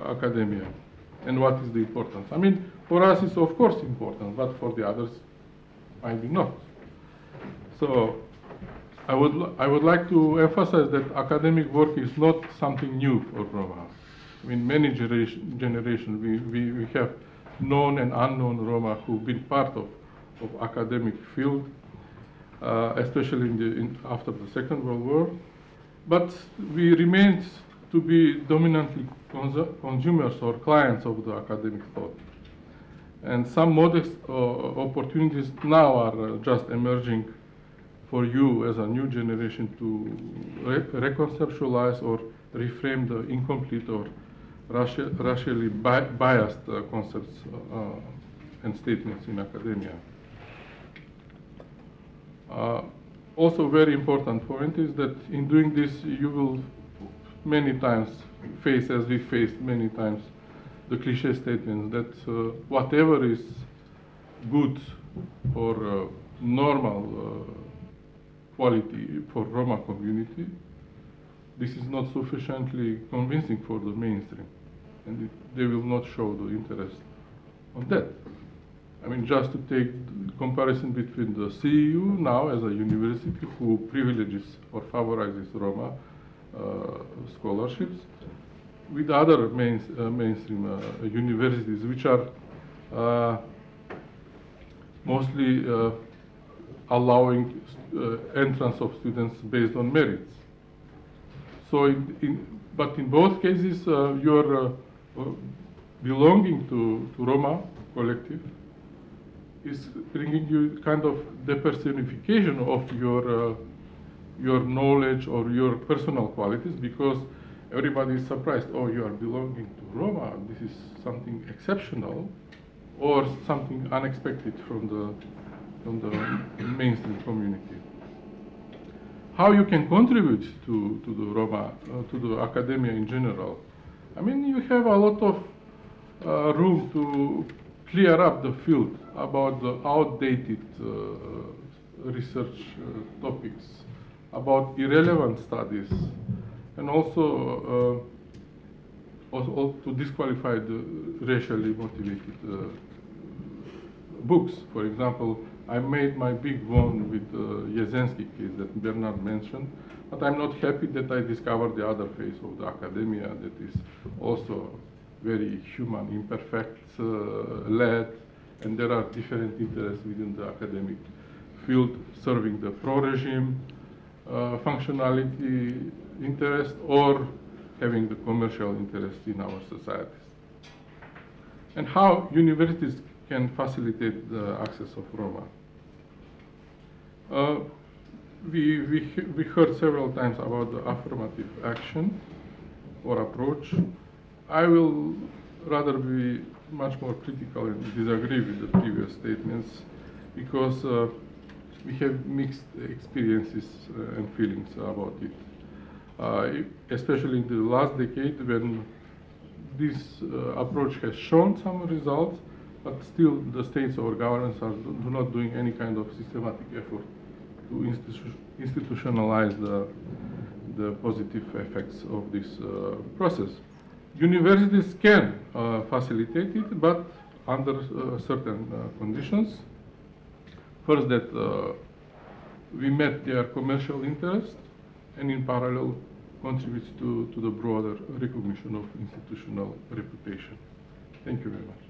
academia, and what is the importance? I mean, for us it's of course important, but for the others, might be not. So I would like to emphasize that academic work is not something new for Roma. I mean, many generations we have known and unknown Roma who've been part of academic field, especially after the Second World War. But we remained to be dominantly consumers or clients of the academic thought. And some modest opportunities now are just emerging for you as a new generation to reconceptualize or reframe the incomplete or racially biased concepts and statements in academia. Also very important point is that in doing this you will many times face, as we faced many times, the cliche statements that whatever is good for normal quality for Roma community, this is not sufficiently convincing for the mainstream, and they will not show the interest on that. I mean, just to take the comparison between the CEU now as a university who privileges or favorizes Roma scholarships with other mainstream universities, which are mostly allowing entrance of students based on merits. So, but in both cases, your belonging to Roma collective is bringing you kind of depersonification of your knowledge or your personal qualities, because everybody is surprised, oh, you are belonging to Roma, this is something exceptional or something unexpected from the mainstream community. How you can contribute to the Roma, to the academia in general? I mean, you have a lot of room to clear up the field about the outdated research topics, about irrelevant studies, and also to disqualify the racially motivated books. For example, I made my big one with the Jezensky case that Bernard mentioned, but I'm not happy that I discovered the other face of the academia that is also very human, imperfect, led, and there are different interests within the academic field serving the pro-regime functionality interest or having the commercial interest in our societies. And how universities can facilitate the access of Roma. We heard several times about the affirmative action or approach. I will rather be much more critical and disagree with the previous statements because we have mixed experiences and feelings about it. Especially in the last decade when this approach has shown some results, but still the states or governments do not doing any kind of systematic effort to institutionalize the positive effects of this process. Universities can facilitate it, but under certain conditions. First, that we met their commercial interest, and in parallel contributes to the broader recognition of institutional reputation. Thank you very much.